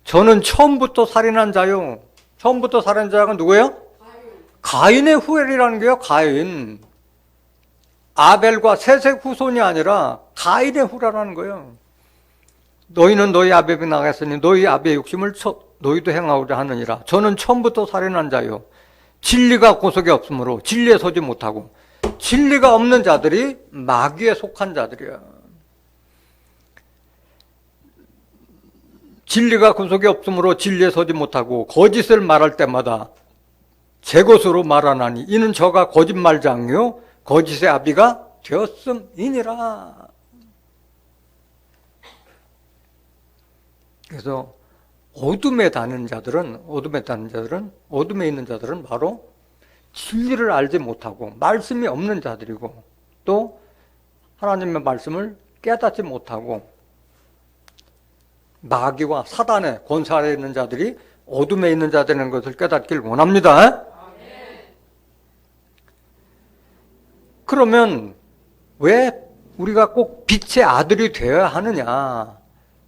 [SPEAKER 1] 저는 처음부터 살인한 자요. 처음부터 살인한 자가 누구예요? 가인의 후손이라는 게요. 가인. 아벨과 셋의 후손이 아니라 가인의 후라라는 거예요. 너희는 너희 아비에게 나갔으니 너희 아비의 욕심을 너희도 행하고자 하느니라. 저는 처음부터 살인한 자요. 진리가 구속이 없으므로 진리에 서지 못하고, 진리가 없는 자들이 마귀에 속한 자들이야. 진리가 그 속에 없으므로 진리에 서지 못하고 거짓을 말할 때마다 제 것으로 말하나니 이는 저가 거짓말장요 거짓의 아비가 되었음이니라. 그래서 어둠에 있는 자들은 어둠에 있는 자들은 바로 진리를 알지 못하고 말씀이 없는 자들이고 또 하나님의 말씀을 깨닫지 못하고 마귀와 사단의 권세 아래에 있는 자들이 어둠에 있는 자들인 것을 깨닫길 원합니다. 그러면 왜 우리가 꼭 빛의 아들이 되어야 하느냐?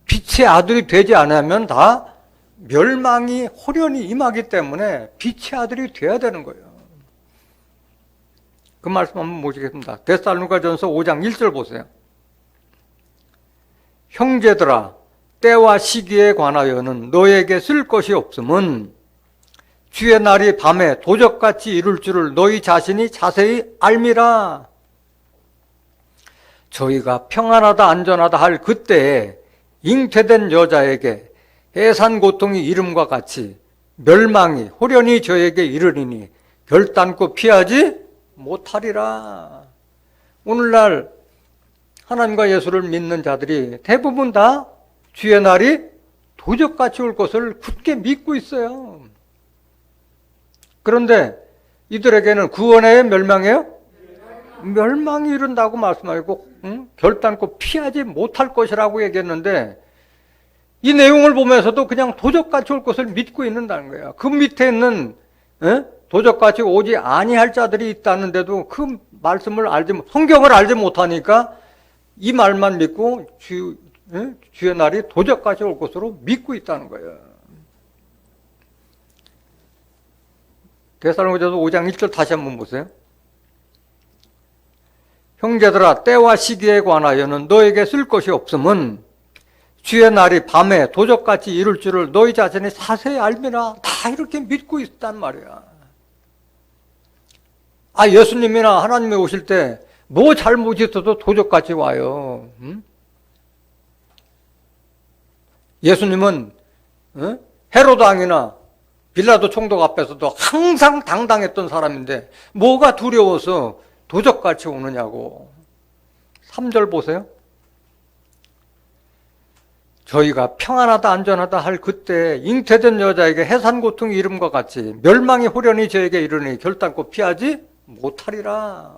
[SPEAKER 1] 빛의 아들이 되지 않으면 다 멸망이 호련히 임하기 때문에 빛의 아들이 되어야 되는 거예요. 그 말씀 한번 보시겠습니다. 데살로니가전서 5장 1절 보세요. 형제들아 때와 시기에 관하여는 너에게 쓸 것이 없음은 주의 날이 밤에 도적같이 이룰 줄을 너희 자신이 자세히 알미라. 저희가 평안하다 안전하다 할 그때에 잉태된 여자에게 해산 고통이 이름과 같이 멸망이 호련히 저에게 이르리니 결단코 피하지 못하리라. 오늘날 하나님과 예수를 믿는 자들이 대부분 다 주의 날이 도적같이 올 것을 굳게 믿고 있어요. 그런데 이들에게는 구원의 멸망이에요? 멸망이 이른다고 말씀하고 결단코 피하지 못할 것이라고 얘기했는데 이 내용을 보면서도 그냥 도적같이 올 것을 믿고 있는다는 거예요. 그 밑에 있는 도적같이 오지 아니할 자들이 있다는데도 그 말씀을 성경을 알지 못하니까 이 말만 믿고 주의 날이 도적같이 올 것으로 믿고 있다는 거예요. 데살로니가전서 5장 1절 다시 한번 보세요. 형제들아 때와 시기에 관하여는 너에게 쓸 것이 없음은 주의 날이 밤에 도적같이 이룰 줄을 너희 자신이 자세히 알미라. 다 이렇게 믿고 있단 말이야. 예수님이나 하나님이 오실 때 뭐 잘못 있어도 도적같이 와요. 예수님은 헤로드 왕이나 빌라도 총독 앞에서도 항상 당당했던 사람인데 뭐가 두려워서 도적같이 오느냐고. 3절 보세요. 저희가 평안하다 안전하다 할 그때 잉태된 여자에게 해산 고통의 이름과 같이 멸망이 호련히 저에게 이르니 결단코 피하지 못하리라.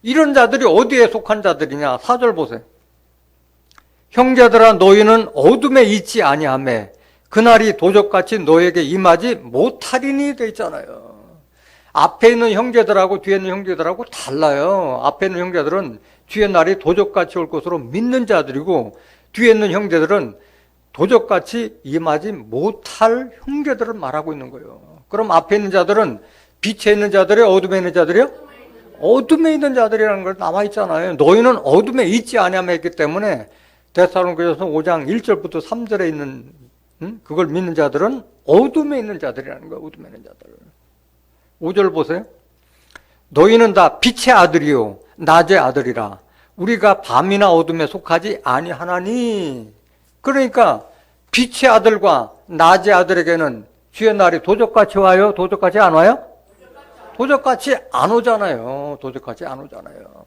[SPEAKER 1] 이런 자들이 어디에 속한 자들이냐? 4절 보세요. 형제들아 너희는 어둠에 있지 아니하매 그날이 도적같이 너에게 임하지 못하리니 돼 있잖아요. 앞에 있는 형제들하고 뒤에 있는 형제들하고 달라요. 앞에 있는 형제들은 주의 날이 도적같이 올 것으로 믿는 자들이고 뒤에 있는 형제들은 도적같이 임하지 못할 형제들을 말하고 있는 거예요. 그럼 앞에 있는 자들은 빛에 있는 자들이요? 어둠에 있는 자들이요? 어둠에 있는 자들이라는 걸 나와 있잖아요. 너희는 어둠에 있지 아니하며 했기 때문에 데살로니가전서 5장 1절부터 3절에 있는 그걸 믿는 자들은 어둠에 있는 자들이라는 거예요. 어둠에 있는 자들. 5절 보세요. 너희는 다 빛의 아들이요 낮의 아들이라. 우리가 밤이나 어둠에 속하지 아니하나니. 그러니까 빛의 아들과 낮의 아들에게는 주의 날이 도적같이 와요? 도적같이 안 와요? 도적같이 안 오잖아요. 도적같이 안 오잖아요.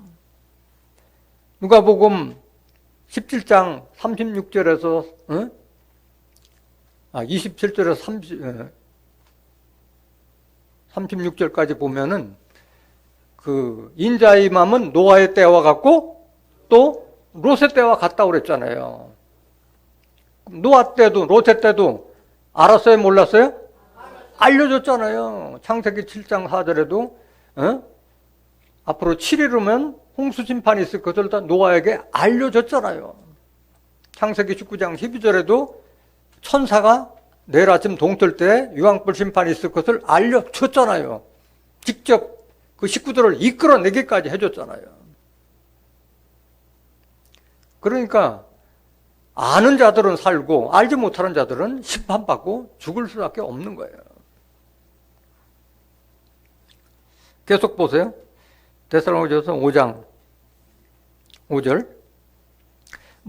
[SPEAKER 1] 누가복음 17장 36절에서 27절에서 36절까지 보면은 그 인자의 맘은 노아의 때와 같고 또 롯의 때와 같다고 그랬잖아요. 노아 때도 롯의 때도 알았어요? 몰랐어요? 알려줬잖아요. 창세기 7장 4절에도 앞으로 7일 후면 홍수 심판이 있을 것을 다 노아에게 알려줬잖아요. 창세기 19장 12절에도 천사가 내일 아침 동틀 때 유황불 심판이 있을 것을 알려줬잖아요. 직접 그 식구들을 이끌어내기까지 해줬잖아요. 그러니까 아는 자들은 살고 알지 못하는 자들은 심판받고 죽을 수밖에 없는 거예요. 계속 보세요. 데살로니가전서 5장 5절.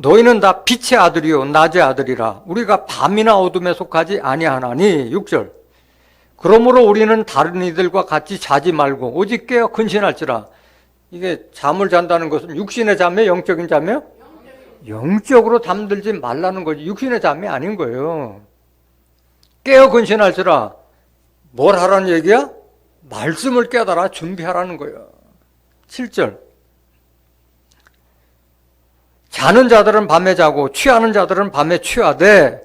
[SPEAKER 1] 너희는 다 빛의 아들이요 낮의 아들이라 우리가 밤이나 어둠에 속하지 아니하나니. 6절. 그러므로 우리는 다른 이들과 같이 자지 말고 오직 깨어 근신할지라. 이게 잠을 잔다는 것은 육신의 잠이에요? 영적인 잠이에요? 영적으로 잠들지 말라는 거지 육신의 잠이 아닌 거예요. 깨어 근신할지라. 뭘 하라는 얘기야? 말씀을 깨달아 준비하라는 거예요. 7절. 자는 자들은 밤에 자고 취하는 자들은 밤에 취하되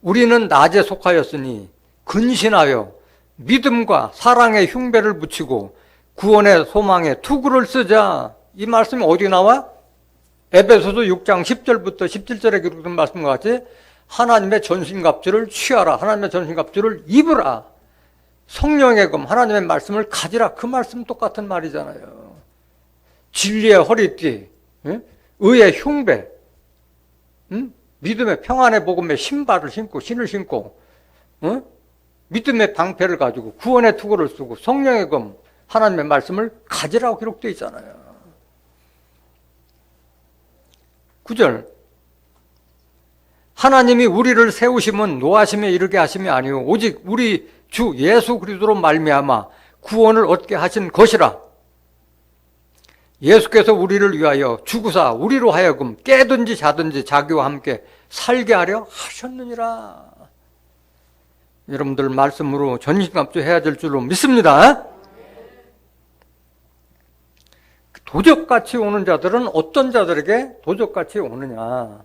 [SPEAKER 1] 우리는 낮에 속하였으니 근신하여 믿음과 사랑의 흉배를 붙이고 구원의 소망에 투구를 쓰자. 이 말씀이 어디 나와? 에베소서 6장 10절부터 17절에 기록된 말씀과 같이 하나님의 전신갑주를 취하라. 하나님의 전신갑주를 입으라. 성령의 검, 하나님의 말씀을 가지라. 그 말씀 똑같은 말이잖아요. 진리의 허리띠, 의의 흉배, 믿음의 평안의 복음의 신발을 신고 신을 신고 믿음의 방패를 가지고 구원의 투구를 쓰고 성령의 검, 하나님의 말씀을 가지라고 기록되어 있잖아요. 9절. 하나님이 우리를 세우심은 노하심에 이르게 하심이 아니오 오직 우리 주 예수 그리스도로 말미암아 구원을 얻게 하신 것이라. 예수께서 우리를 위하여 죽으사 우리로 하여금 깨든지 자든지 자기와 함께 살게 하려 하셨느니라. 여러분들 말씀으로 전신갑주 해야 될 줄로 믿습니다. 도적같이 오는 자들은 어떤 자들에게 도적같이 오느냐?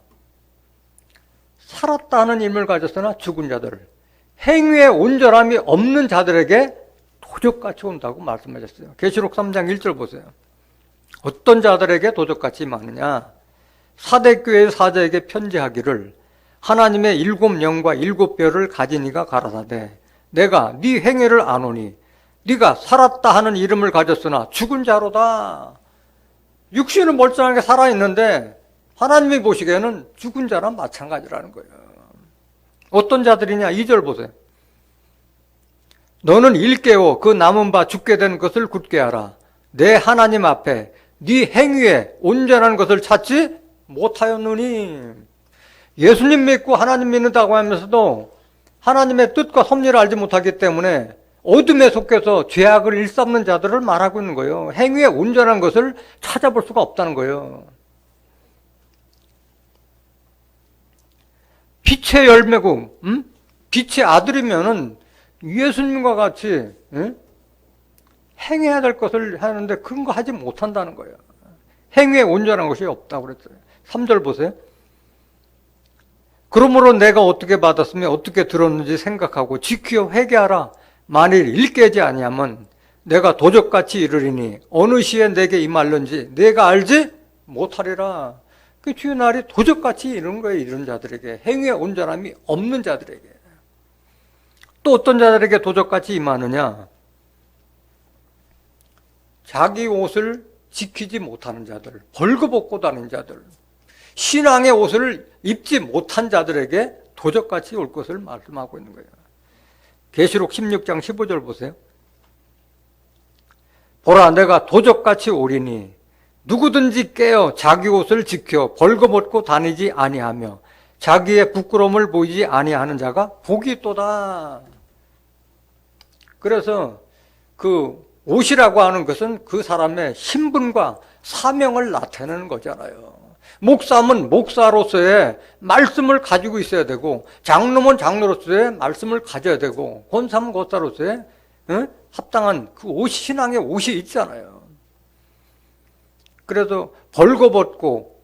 [SPEAKER 1] 살았다는 힘을 가졌으나 죽은 자들, 행위에 온전함이 없는 자들에게 도적같이 온다고 말씀하셨어요. 계시록 3장 1절 보세요. 어떤 자들에게 도적같이 임하느냐? 사대교회의 사자에게 편지하기를 하나님의 7영과 7뼈를 가진 이가 가라사대 내가 네 행위를 아노니 네가 살았다 하는 이름을 가졌으나 죽은 자로다. 육신은 멀쩡하게 살아있는데 하나님이 보시기에는 죽은 자랑 마찬가지라는 거예요. 어떤 자들이냐? 2절 보세요. 너는 일깨워 그 남은 바 죽게 된 것을 굳게 하라. 내 하나님 앞에 네 행위에 온전한 것을 찾지 못하였느니. 예수님 믿고 하나님 믿는다고 하면서도 하나님의 뜻과 섭리를 알지 못하기 때문에 어둠에 속해서 죄악을 일삼는 자들을 말하고 있는 거예요. 행위에 온전한 것을 찾아볼 수가 없다는 거예요. 빛의 열매고 빛의 아들이면은 예수님과 같이 행해야 될 것을 하는데 그런 거 하지 못한다는 거예요. 행위에 온전한 것이 없다고 그랬어요. 3절 보세요. 그러므로 내가 어떻게 받았으며 어떻게 들었는지 생각하고 지키어 회개하라. 만일 일깨지 아니하면 내가 도적같이 이르리니 어느 시에 내게 임할는지 내가 알지 못하리라. 그 주의 날이 도적같이 이런 거예요. 이런 자들에게, 행위에 온전함이 없는 자들에게. 또 어떤 자들에게 도적같이 임하느냐? 자기 옷을 지키지 못하는 자들, 벌거벗고 다니는 자들, 신앙의 옷을 입지 못한 자들에게 도적같이 올 것을 말씀하고 있는 거예요. 계시록 16장 15절 보세요. 보라, 내가 도적같이 오리니 누구든지 깨어 자기 옷을 지켜 벌거벗고 다니지 아니하며 자기의 부끄러움을 보이지 아니하는 자가 복이 있도다. 그래서 그 옷이라고 하는 것은 그 사람의 신분과 사명을 나타내는 거잖아요. 목사면 목사로서의 말씀을 가지고 있어야 되고, 장로면 장로로서의 말씀을 가져야 되고, 권사면 권사로서의 합당한 그 옷, 신앙의 옷이 있잖아요. 그래서 벌거벗고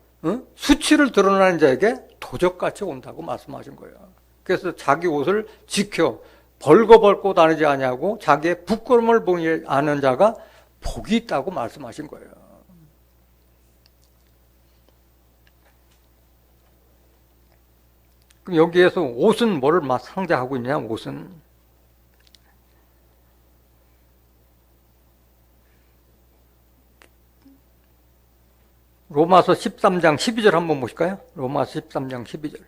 [SPEAKER 1] 수치를 드러나는 자에게 도적같이 온다고 말씀하신 거예요. 그래서 자기 옷을 지켜 벌거벗고 다니지 아니하고 자기의 부끄러움을 보이지 않는 자가 복이 있다고 말씀하신 거예요. 그럼 여기에서 옷은 뭐를 상징하고 있냐? 옷은 로마서 13장 12절 한번 보실까요? 로마서 13장 12절.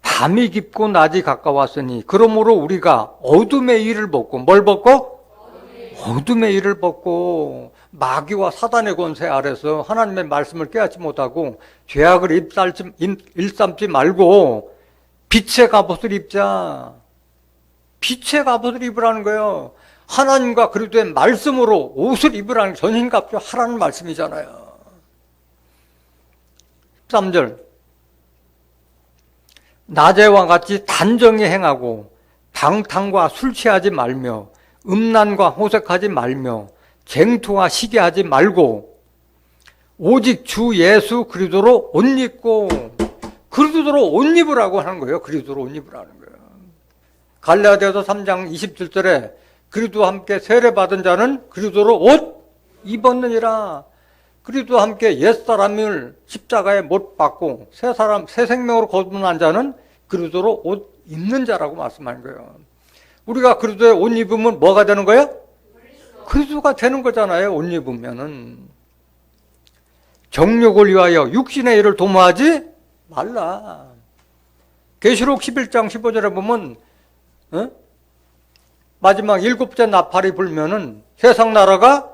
[SPEAKER 1] 밤이 깊고 낮이 가까웠으니 그러므로 우리가 어둠의 일을 벗고, 뭘 벗고? 어둠의 일을 벗고 마귀와 사단의 권세 아래서 하나님의 말씀을 깨닫지 못하고 죄악을 일삼지 말고 빛의 갑옷을 입자. 빛의 갑옷을 입으라는 거예요. 하나님과 그리스도의 말씀으로 옷을 입으라는 전신갑주 하라는 말씀이잖아요. 13절 낮에와 같이 단정히 행하고 방탕과 술 취하지 말며 음란과 호색하지 말며 쟁투와 시기하지 말고 오직 주 예수 그리스도로 옷 입고 그리스도로 옷 입으라고 하는 거예요. 그리스도로 옷 입으라는 거예요. 갈라디아서 3장 27절에 그리스도와 함께 세례받은 자는 그리스도로 옷 입었느니라. 그리스도와 함께 옛사람을 십자가에 못 박고 새 생명으로 거듭난 자는 그리스도로 옷 입는 자라고 말씀하는 거예요. 우리가 그리스도의 옷 입으면 뭐가 되는 거예요? 그리스도가 되는 거잖아요. 옷 입으면은. 정욕을 위하여 육신의 일을 도모하지 말라. 계시록 11장 15절에 보면 마지막 7째 나팔이 불면은 세상 나라가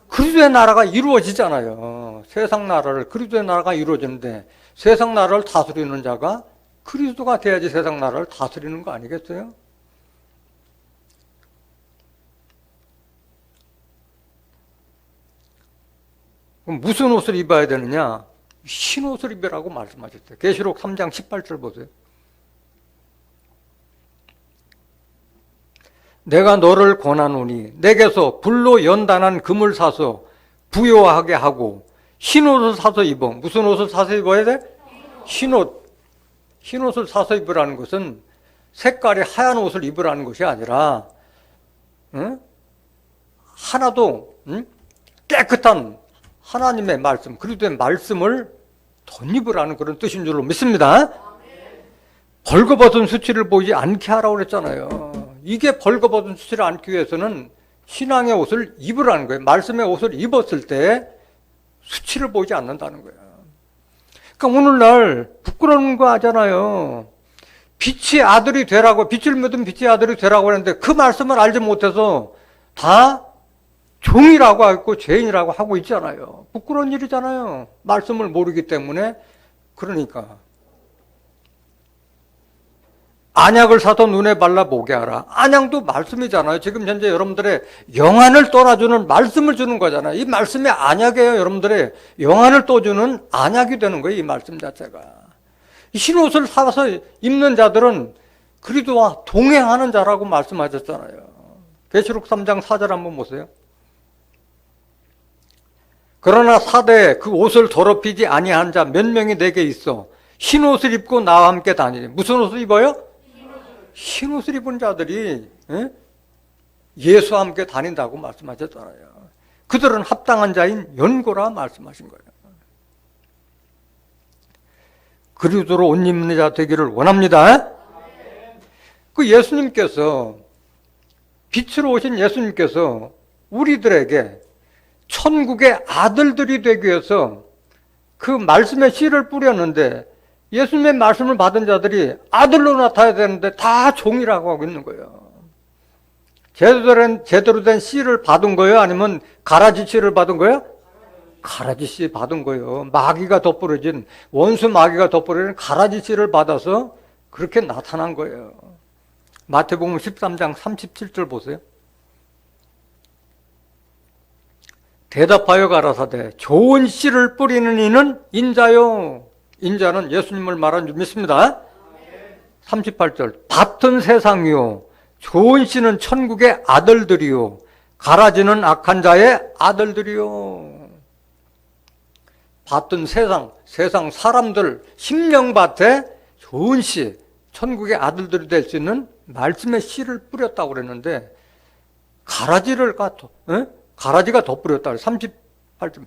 [SPEAKER 1] 그리스도의 나라가 이루어지잖아요. 세상 나라를 그리스도의 나라가 이루어지는데 세상 나라를 다스리는 자가 그리스도가 돼야지 세상 나라를 다스리는 거 아니겠어요? 그럼 무슨 옷을 입어야 되느냐? 흰 옷을 입으라고 말씀하셨어요. 계시록 3장 18절 보세요. 내가 너를 권하노니 내게서 불로 연단한 금을 사서 부요하게 하고 흰 옷을 사서 입어. 무슨 옷을 사서 입어야 돼? 흰 옷. 흰 옷을 사서 입으라는 것은 색깔이 하얀 옷을 입으라는 것이 아니라 하나도 깨끗한 하나님의 말씀, 그리스도의 말씀을 덧입으라는 그런 뜻인 줄로 믿습니다. 벌거벗은 수치를 보이지 않게 하라고 그랬잖아요. 이게 벌거벗은 수치를 않기 위해서는 신앙의 옷을 입으라는 거예요. 말씀의 옷을 입었을 때 수치를 보이지 않는다는 거예요. 그러니까 오늘날 부끄러운 거 하잖아요. 빛의 아들이 되라고, 빛을 믿은 빛의 아들이 되라고 하는데 그 말씀을 알지 못해서 다 종이라고 하고 죄인이라고 하고 있잖아요. 부끄러운 일이잖아요. 말씀을 모르기 때문에. 그러니까 안약을 사서 눈에 발라 보게 하라. 안약도 말씀이잖아요. 지금 현재 여러분들의 영안을 떠나주는 말씀을 주는 거잖아요. 이 말씀이 안약이에요. 여러분들의 영안을 떠주는 안약이 되는 거예요. 이 말씀 자체가. 흰 옷을 사서 입는 자들은 그리스도와 동행하는 자라고 말씀하셨잖아요. 계시록 3장 4절 한번 보세요. 그러나 사대에 그 옷을 더럽히지 아니한 자 몇 명이 내게 있어 흰 옷을 입고 나와 함께 다니니. 무슨 옷을 입어요? 흰 옷을 입은 자들이 예수와 함께 다닌다고 말씀하셨잖아요. 그들은 합당한 자인 연고라 말씀하신 거예요. 그리스도로 옷 입는 자 되기를 원합니다. 그 예수님께서, 빛으로 오신 예수님께서 우리들에게 천국의 아들들이 되기 위해서 그 말씀의 씨를 뿌렸는데 예수님의 말씀을 받은 자들이 아들로 나타나야 되는데 다 종이라고 하고 있는 거예요. 제대로 된 씨를 받은 거예요? 아니면 가라지 씨를 받은 거예요? 가라지 씨 받은 거예요. 마귀가 덧부러진, 원수 마귀가 덧부러진 가라지 씨를 받아서 그렇게 나타난 거예요. 마태복음 13장 37절 보세요. 대답하여 가라사대 좋은 씨를 뿌리는 이는 인자요. 인자는 예수님을 말하는 줄 믿습니다. 38절 밭은 세상이요 좋은 씨는 천국의 아들들이요 가라지는 악한 자의 아들들이요. 밭은 세상 사람들 심령밭에 좋은 씨, 천국의 아들들이 될 수 있는 말씀의 씨를 뿌렸다고 그랬는데 가라지가 덧뿌렸다고 38절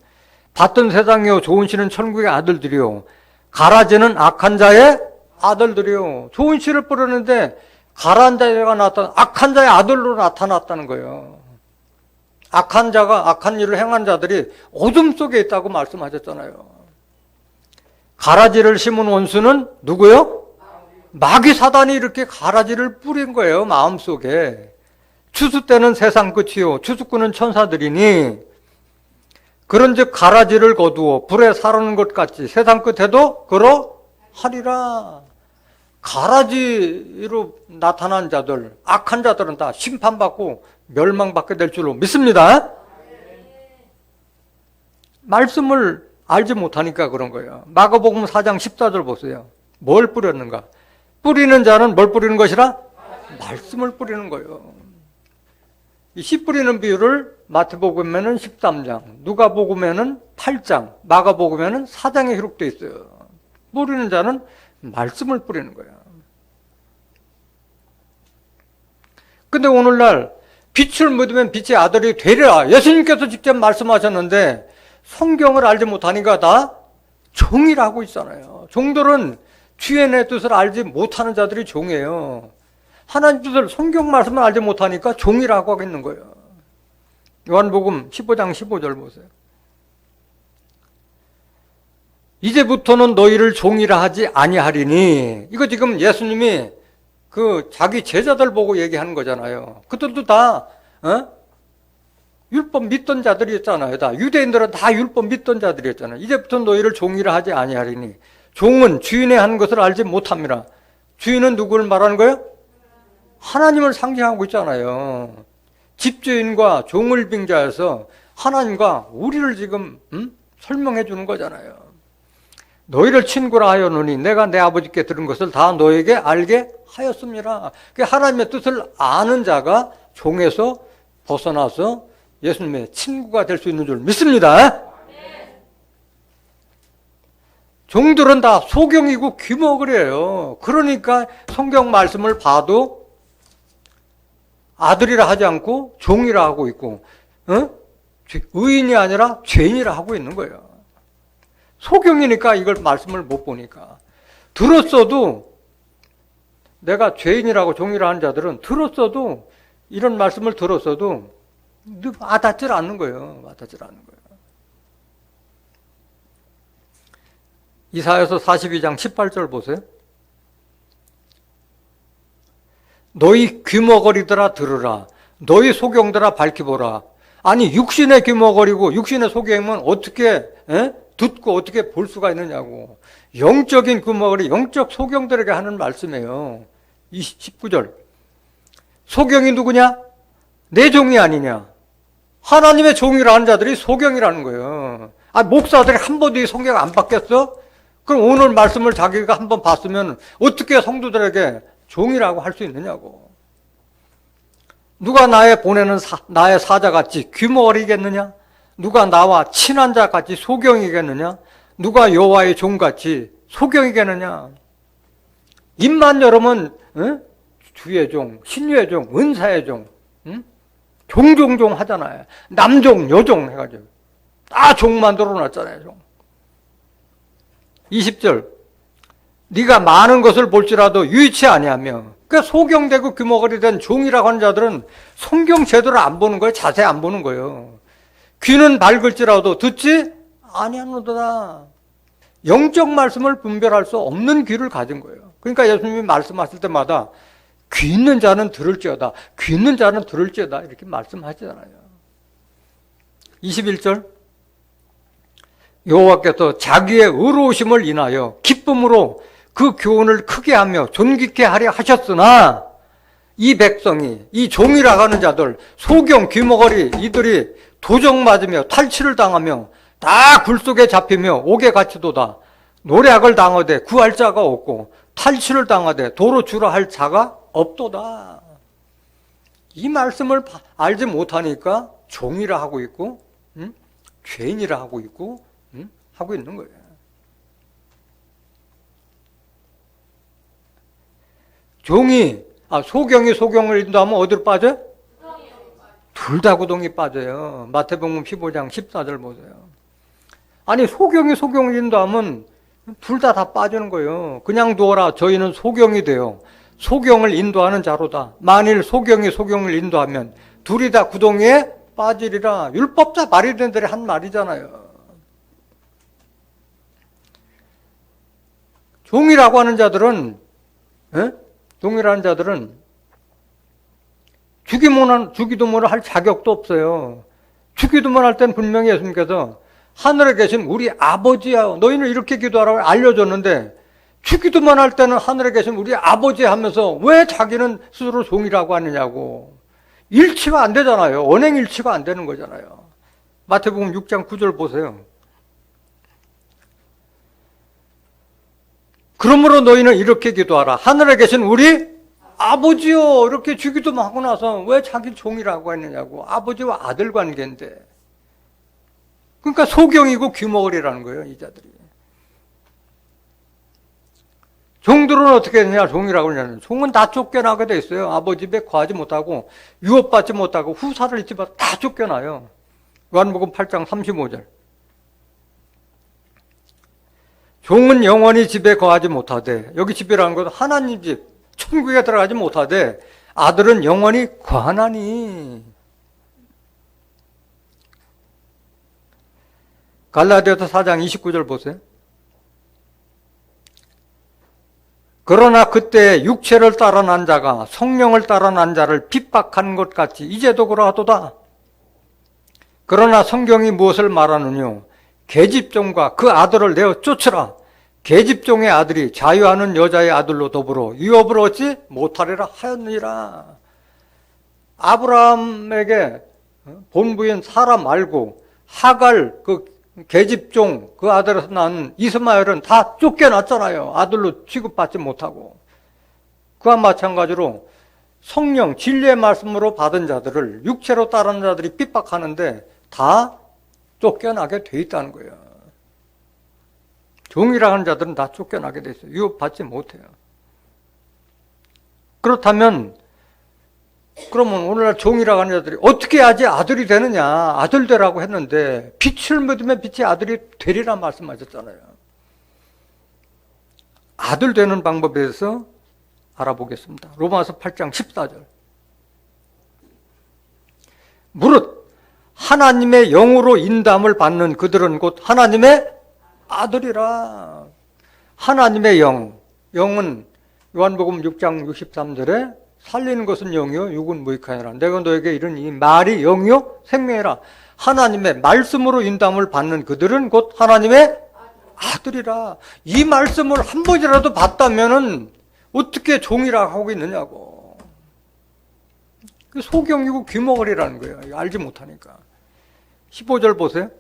[SPEAKER 1] 밭은 세상이요 좋은 씨는 천국의 아들들이요 가라지는 악한 자의 아들들이요. 좋은 씨를 뿌렸는데 가라한 자가 악한 자의 아들로 나타났다는 거예요. 악한 자가 악한 일을 행한 자들이 어둠 속에 있다고 말씀하셨잖아요. 가라지를 심은 원수는 누구요? 마귀 사단이 이렇게 가라지를 뿌린 거예요. 마음속에. 추수 때는 세상 끝이요 추수꾼은 천사들이니 그런즉 가라지를 거두어 불에 사르는 것 같이 세상 끝에도 그러하리라. 가라지로 나타난 자들, 악한 자들은 다 심판받고 멸망받게 될 줄로 믿습니다. 말씀을 알지 못하니까 그런 거예요. 마가복음 4장 14절 보세요. 뭘 뿌렸는가? 뿌리는 자는 뭘 뿌리는 것이라? 말씀을 뿌리는 거예요. 이 씨 뿌리는 비유를 마태복음에는 13장, 누가복음에는 8장, 마가복음에는 4장에 기록되어 있어요. 뿌리는 자는 말씀을 뿌리는 거야. 근데 오늘날 빛을 묻으면 빛의 아들이 되리라. 예수님께서 직접 말씀하셨는데 성경을 알지 못하니까 다 종이라고 있잖아요. 종들은 주인의 뜻을 알지 못하는 자들이 종이에요. 하나님 뜻을 성경 말씀을 알지 못하니까 종이라고 하고 있는 거예요. 요한복음 15장 15절 보세요. 이제부터는 너희를 종이라 하지 아니하리니. 이거 지금 예수님이 그 자기 제자들 보고 얘기하는 거잖아요. 그들도 다 율법 믿던 자들이었잖아요. 다 유대인들은 다 율법 믿던 자들이었잖아요. 이제부터 너희를 종이라 하지 아니하리니. 종은 주인의 한 것을 알지 못합니다. 주인은 누구를 말하는 거예요? 하나님을 상징하고 있잖아요. 집주인과 종을 빙자해서 하나님과 우리를 지금 설명해 주는 거잖아요. 너희를 친구라 하였노니 내가 내 아버지께 들은 것을 다 너에게 알게 하였습니다. 하나님의 뜻을 아는 자가 종에서 벗어나서 예수님의 친구가 될 수 있는 줄 믿습니다. 종들은 다 소경이고 귀머거리예요. 그러니까 성경 말씀을 봐도 아들이라 하지 않고 종이라 하고 있고 의인이 아니라 죄인이라 하고 있는 거예요. 소경이니까 이걸 말씀을 못 보니까. 들었어도 내가 죄인이라고 종이라 하는 자들은 들었어도 이런 말씀을 들었어도 와닿질 않는 거예요. 와닿질 않는 거예요. 이사야서 42장 18절 보세요. 너희 귀머거리들아 들으라. 너희 소경들아 밝히보라. 아니 육신의 귀머거리고 육신의 소경이면 어떻게 듣고 어떻게 볼 수가 있느냐고. 영적인 귀머거리, 영적 소경들에게 하는 말씀이에요. 19절. 소경이 누구냐? 내 종이 아니냐? 하나님의 종이라는 자들이 소경이라는 거예요. 목사들이 한 번도 이 성경 안 받겠어? 그럼 오늘 말씀을 자기가 한 번 봤으면 어떻게 성도들에게 종이라고 할 수 있느냐고. 누가 나의 보내는 나의 사자같이 귀머거리겠느냐? 누가 나와 친한 자같이 소경이겠느냐? 누가 여호와의 종같이 소경이겠느냐? 입만 열으면 주의 종, 신유의 종, 은사의 종, 종종종 하잖아요. 남종, 여종 해가지고 다 종 만들어놨잖아요. 종. 20절. 네가 많은 것을 볼지라도 유의치 아니하며. 그러니까 소경되고 귀머거리 된 종이라고 하는 자들은 성경 제대로 안 보는 거예요. 자세히 안 보는 거예요. 귀는 밝을지라도 듣지 아니하노도다. 영적 말씀을 분별할 수 없는 귀를 가진 거예요. 그러니까 예수님이 말씀하실 때마다 귀 있는 자는 들을지어다. 귀 있는 자는 들을지어다. 이렇게 말씀하시잖아요. 21절. 여호와께서 자기의 의로우심을 인하여 기쁨으로 그 교훈을 크게 하며 존귀케 하려 하셨으나 이 백성이, 이 종이라고 하는 자들, 소경, 귀머거리 이들이 도적 맞으며 탈취를 당하며 다 굴 속에 잡히며 옥에 갇히도다. 노략을 당하되 구할 자가 없고 탈취를 당하되 도로 주라 할 자가 없도다. 이 말씀을 알지 못하니까 종이라 하고 있고 죄인이라 하고 있고 하고 있는 거예요. 소경이 소경을 인도하면 어디로 빠져요? 둘 다 구덩이 빠져요. 마태복음 15장 14절 보세요. 아니 소경이 소경을 인도하면 둘 다 빠지는 거예요. 그냥 두어라. 저희는 소경이 돼요. 소경을 인도하는 자로다. 만일 소경이 소경을 인도하면 둘이 다 구덩이에 빠지리라. 율법자 바리새인들이 한 말이잖아요. 종이라고 하는 자들은 종이라는 자들은 주기도문을 할 자격도 없어요. 주기도문 할 때는 분명히 예수님께서 하늘에 계신 우리 아버지야, 너희는 이렇게 기도하라고 알려줬는데, 주기도문 할 때는 하늘에 계신 우리 아버지 하면서 왜 자기는 스스로 종이라고 하느냐고. 일치가 안 되잖아요. 언행 일치가 안 되는 거잖아요. 마태복음 6장 9절 보세요. 그러므로 너희는 이렇게 기도하라. 하늘에 계신 우리 아버지요. 이렇게 주기도문 하고 나서 왜 자기 종이라고 했느냐고. 아버지와 아들 관계인데. 그러니까 소경이고 귀머거리라는 거예요, 이 자들이. 종들은 어떻게 되냐, 종이라고 그러냐면, 종은 다 쫓겨나게 돼 있어요. 아버지 집에 거하지 못하고, 유업받지 못하고, 후사를 잊지 못하고 다 쫓겨나요. 요한복음 8장 35절. 종은 영원히 집에 거하지 못하되, 여기 집이라는 것은 하나님 집, 천국에 들어가지 못하되, 아들은 영원히 거하나니. 갈라디아서 4장 29절 보세요. 그러나 그때 육체를 따라 난 자가 성령을 따라 난 자를 핍박한 것 같이 이제도 그러하도다. 그러나 성경이 무엇을 말하느뇨? 계집종과 그 아들을 내어 쫓으라. 계집종의 아들이 자유하는 여자의 아들로 더불어 유업을 얻지 못하리라 하였느니라. 아브라함에게 본부인 사라 말고 하갈 그 계집종 그 아들에서 난 이스마엘은 다 쫓겨났잖아요. 아들로 취급받지 못하고. 그와 마찬가지로 성령 진리의 말씀으로 받은 자들을 육체로 따르는 자들이 핍박하는데 다 쫓겨나게 돼 있다는 거예요. 종이라는 자들은 다 쫓겨나게 돼 있어요. 유업받지 못해요. 그렇다면 그러면 오늘날 종이라고 하는 자들이 어떻게 해야지 아들이 되느냐, 아들 되라고 했는데 빛을 믿으면 빛이 아들이 되리라 말씀하셨잖아요. 아들 되는 방법에 대해서 알아보겠습니다. 로마서 8장 14절. 무릇 하나님의 영으로 인담을 받는 그들은 곧 하나님의 아들이라. 하나님의 영은 요한복음 6장 63절에 살리는 것은 영이요 육은 무익하니라. 내가 너에게 이르니 이 말이 영이요 생명이라. 하나님의 말씀으로 인담을 받는 그들은 곧 하나님의 아들이라. 이 말씀을 한 번이라도 봤다면은 어떻게 종이라고 하고 있느냐고. 소경이고 귀머거리라는 거예요. 알지 못하니까. 15절 보세요.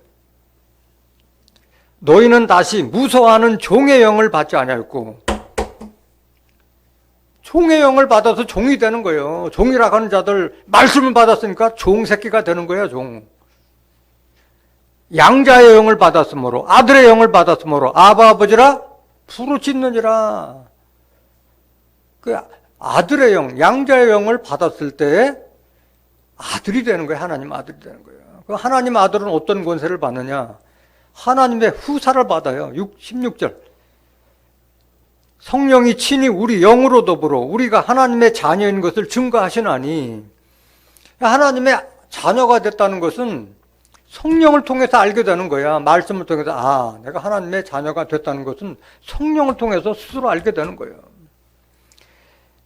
[SPEAKER 1] 너희는 다시 무서워하는 종의 영을 받지 아니하였고. 종의 영을 받아서 종이 되는 거예요. 종이라고 하는 자들 말씀을 받았으니까 종 새끼가 되는 거예요. 종. 양자의 영을 받았으므로 아들의 영을 받았으므로 아바 아버지라 부르짖느니라. 그 아들의 영, 양자의 영을 받았을 때 아들이 되는 거예요. 하나님 아들이 되는 거예요. 그 하나님 아들은 어떤 권세를 받느냐? 하나님의 후사를 받아요. 16절. 성령이 친히 우리 영으로 더불어 우리가 하나님의 자녀인 것을 증거하시나니. 하나님의 자녀가 됐다는 것은 성령을 통해서 알게 되는 거야. 말씀을 통해서 내가 하나님의 자녀가 됐다는 것은 성령을 통해서 스스로 알게 되는 거예요.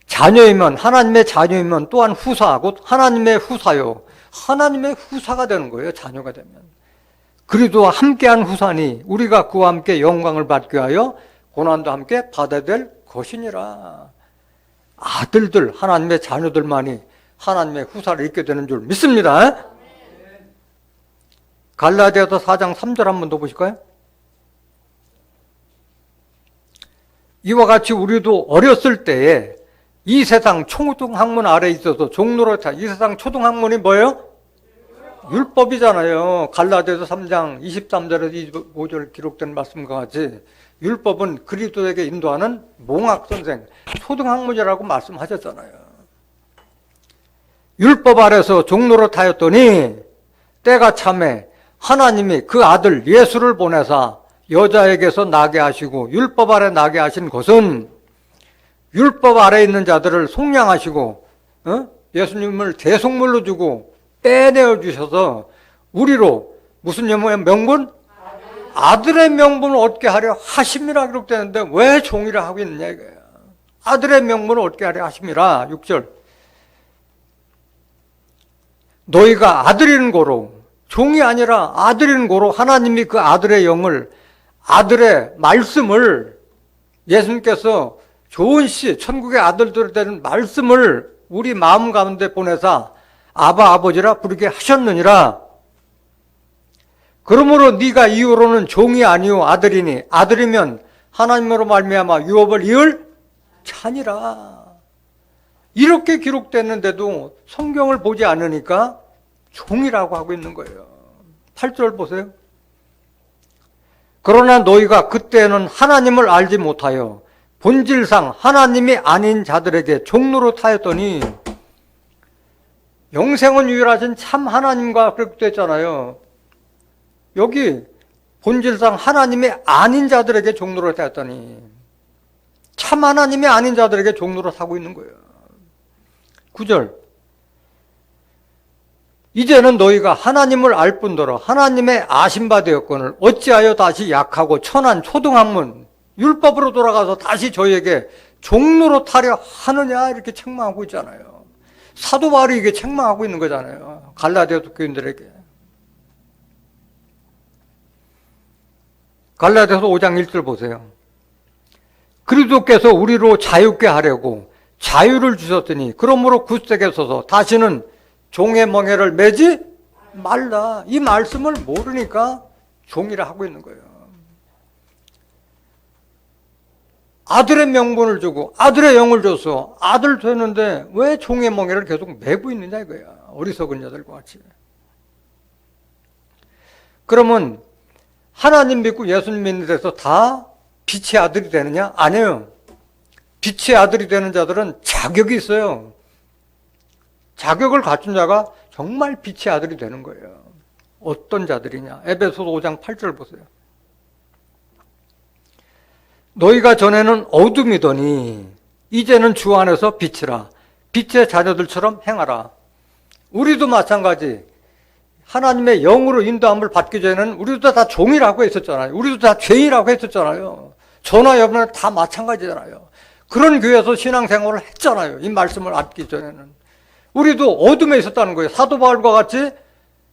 [SPEAKER 1] 자녀이면 하나님의 자녀이면 또한 후사 곧 하나님의 후사요. 하나님의 후사가 되는 거예요. 자녀가 되면. 그리스도와 함께한 후사니 우리가 그와 함께 영광을 받게 하여 고난도 함께 받아야 될 것이니라. 아들들, 하나님의 자녀들만이 하나님의 후사를 입게 되는 줄 믿습니다. 갈라디아서 4장 3절 한번 더 보실까요? 이와 같이 우리도 어렸을 때에 이 세상 초등학문 아래에 있어서 종노릇한 이 세상 초등학문이 뭐예요? 율법이잖아요. 갈라디아서 3장 23절에서 25절 기록된 말씀과 같이 율법은 그리스도에게 인도하는 몽학선생, 초등학문이라고 말씀하셨잖아요. 율법 아래서 종노릇하였더니 때가 참에 하나님이 그 아들 예수를 보내사 여자에게서 나게 하시고 율법 아래 나게 하신 것은 율법 아래 있는 자들을 속량하시고 예수님을 대속물로 주고 빼내어 주셔서 우리로 무슨 명분? 아들의 명분을 얻게 하려 하심이라 기록되는데 왜 종이라 하고 있느냐 이거예요. 아들의 명분을 얻게 하려 하심이라. 6절. 너희가 아들인 고로, 종이 아니라 아들인 고로 하나님이 그 아들의 영을, 아들의 말씀을, 예수님께서 좋은 씨, 천국의 아들들 되는 말씀을 우리 마음 가운데 보내사 아바 아버지라 부르게 하셨느니라. 그러므로 네가 이후로는 종이 아니오 아들이니, 아들이면 하나님으로 말미암아 유업을 이을 자니라. 이렇게 기록됐는데도 성경을 보지 않으니까 종이라고 하고 있는 거예요. 8절 보세요. 그러나 너희가 그때는 하나님을 알지 못하여 본질상 하나님이 아닌 자들에게 종로로 타였더니, 영생은 유일하신 참 하나님과 그렇게 됐잖아요. 여기 본질상 하나님이 아닌 자들에게 종로로 타였더니, 참 하나님이 아닌 자들에게 종로로 타고 있는 거예요. 9절. 이제는 너희가 하나님을 알 뿐더러 하나님의 아심바 되었거늘 어찌하여 다시 약하고 천한 초등학문 율법으로 돌아가서 다시 저희에게 종로로 타려 하느냐, 이렇게 책망하고 있잖아요. 사도 바울이 이게 책망하고 있는 거잖아요. 갈라디아 교인들에게. 갈라디아서 5장 1절 보세요. 그리스도께서 우리로 자유케 하려고 자유를 주셨더니 그러므로 굳세게 서서 다시는 종의 멍에를 매지 말라. 이 말씀을 모르니까 종이라 하고 있는 거예요. 아들의 명분을 주고 아들의 영을 줘서 아들 되는데 왜 종의 멍에를 계속 매고 있느냐 이거야. 어리석은 자들과 같이. 그러면 하나님 믿고 예수님 믿는 데서 다 빛의 아들이 되느냐? 아니에요. 빛의 아들이 되는 자들은 자격이 있어요. 자격을 갖춘 자가 정말 빛의 아들이 되는 거예요. 어떤 자들이냐? 에베소서 5장 8절 보세요. 너희가 전에는 어둠이더니 이제는 주 안에서 빛이라. 빛의 자녀들처럼 행하라. 우리도 마찬가지. 하나님의 영으로 인도함을 받기 전에는 우리도 다 종이라고 했었잖아요. 우리도 다 죄인이라고 했었잖아요. 저나 여러분은 다 마찬가지잖아요. 그런 교회에서 신앙생활을 했잖아요. 이 말씀을 알기 전에는. 우리도 어둠에 있었다는 거예요. 사도 바울과 같이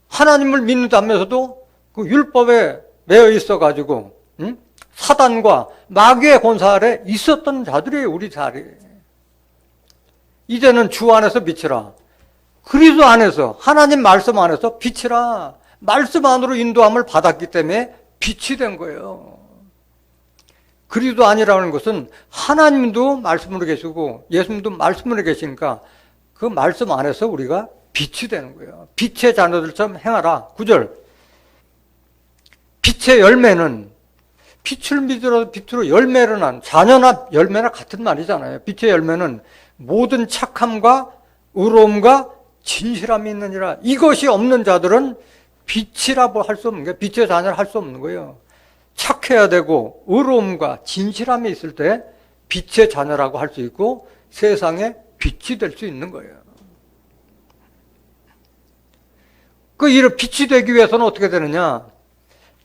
[SPEAKER 1] 하나님을 믿는다면서도 그 율법에 매여 있어가지고 사단과 마귀의 권세 아래 있었던 자들이에요. 우리 자리. 이제는 주 안에서 빛이라. 그리스도 안에서, 하나님 말씀 안에서 빛이라. 말씀 안으로 인도함을 받았기 때문에 빛이 된 거예요. 그리스도 아니라는 것은 하나님도 말씀으로 계시고 예수님도 말씀으로 계시니까 그 말씀 안에서 우리가 빛이 되는 거예요. 빛의 자녀들처럼 행하라. 9절. 빛의 열매는, 빛을 믿으러 빛으로 열매를 난, 자녀나 열매나 같은 말이잖아요. 빛의 열매는 모든 착함과 의로움과 진실함이 있느니라. 이것이 없는 자들은 빛이라고 할 수 없는 거예요. 빛의 자녀를 할 수 없는 거예요. 착해야 되고 의로움과 진실함이 있을 때 빛의 자녀라고 할 수 있고 세상에 빛이 될 수 있는 거예요. 그 이런 빛이 되기 위해서는 어떻게 되느냐?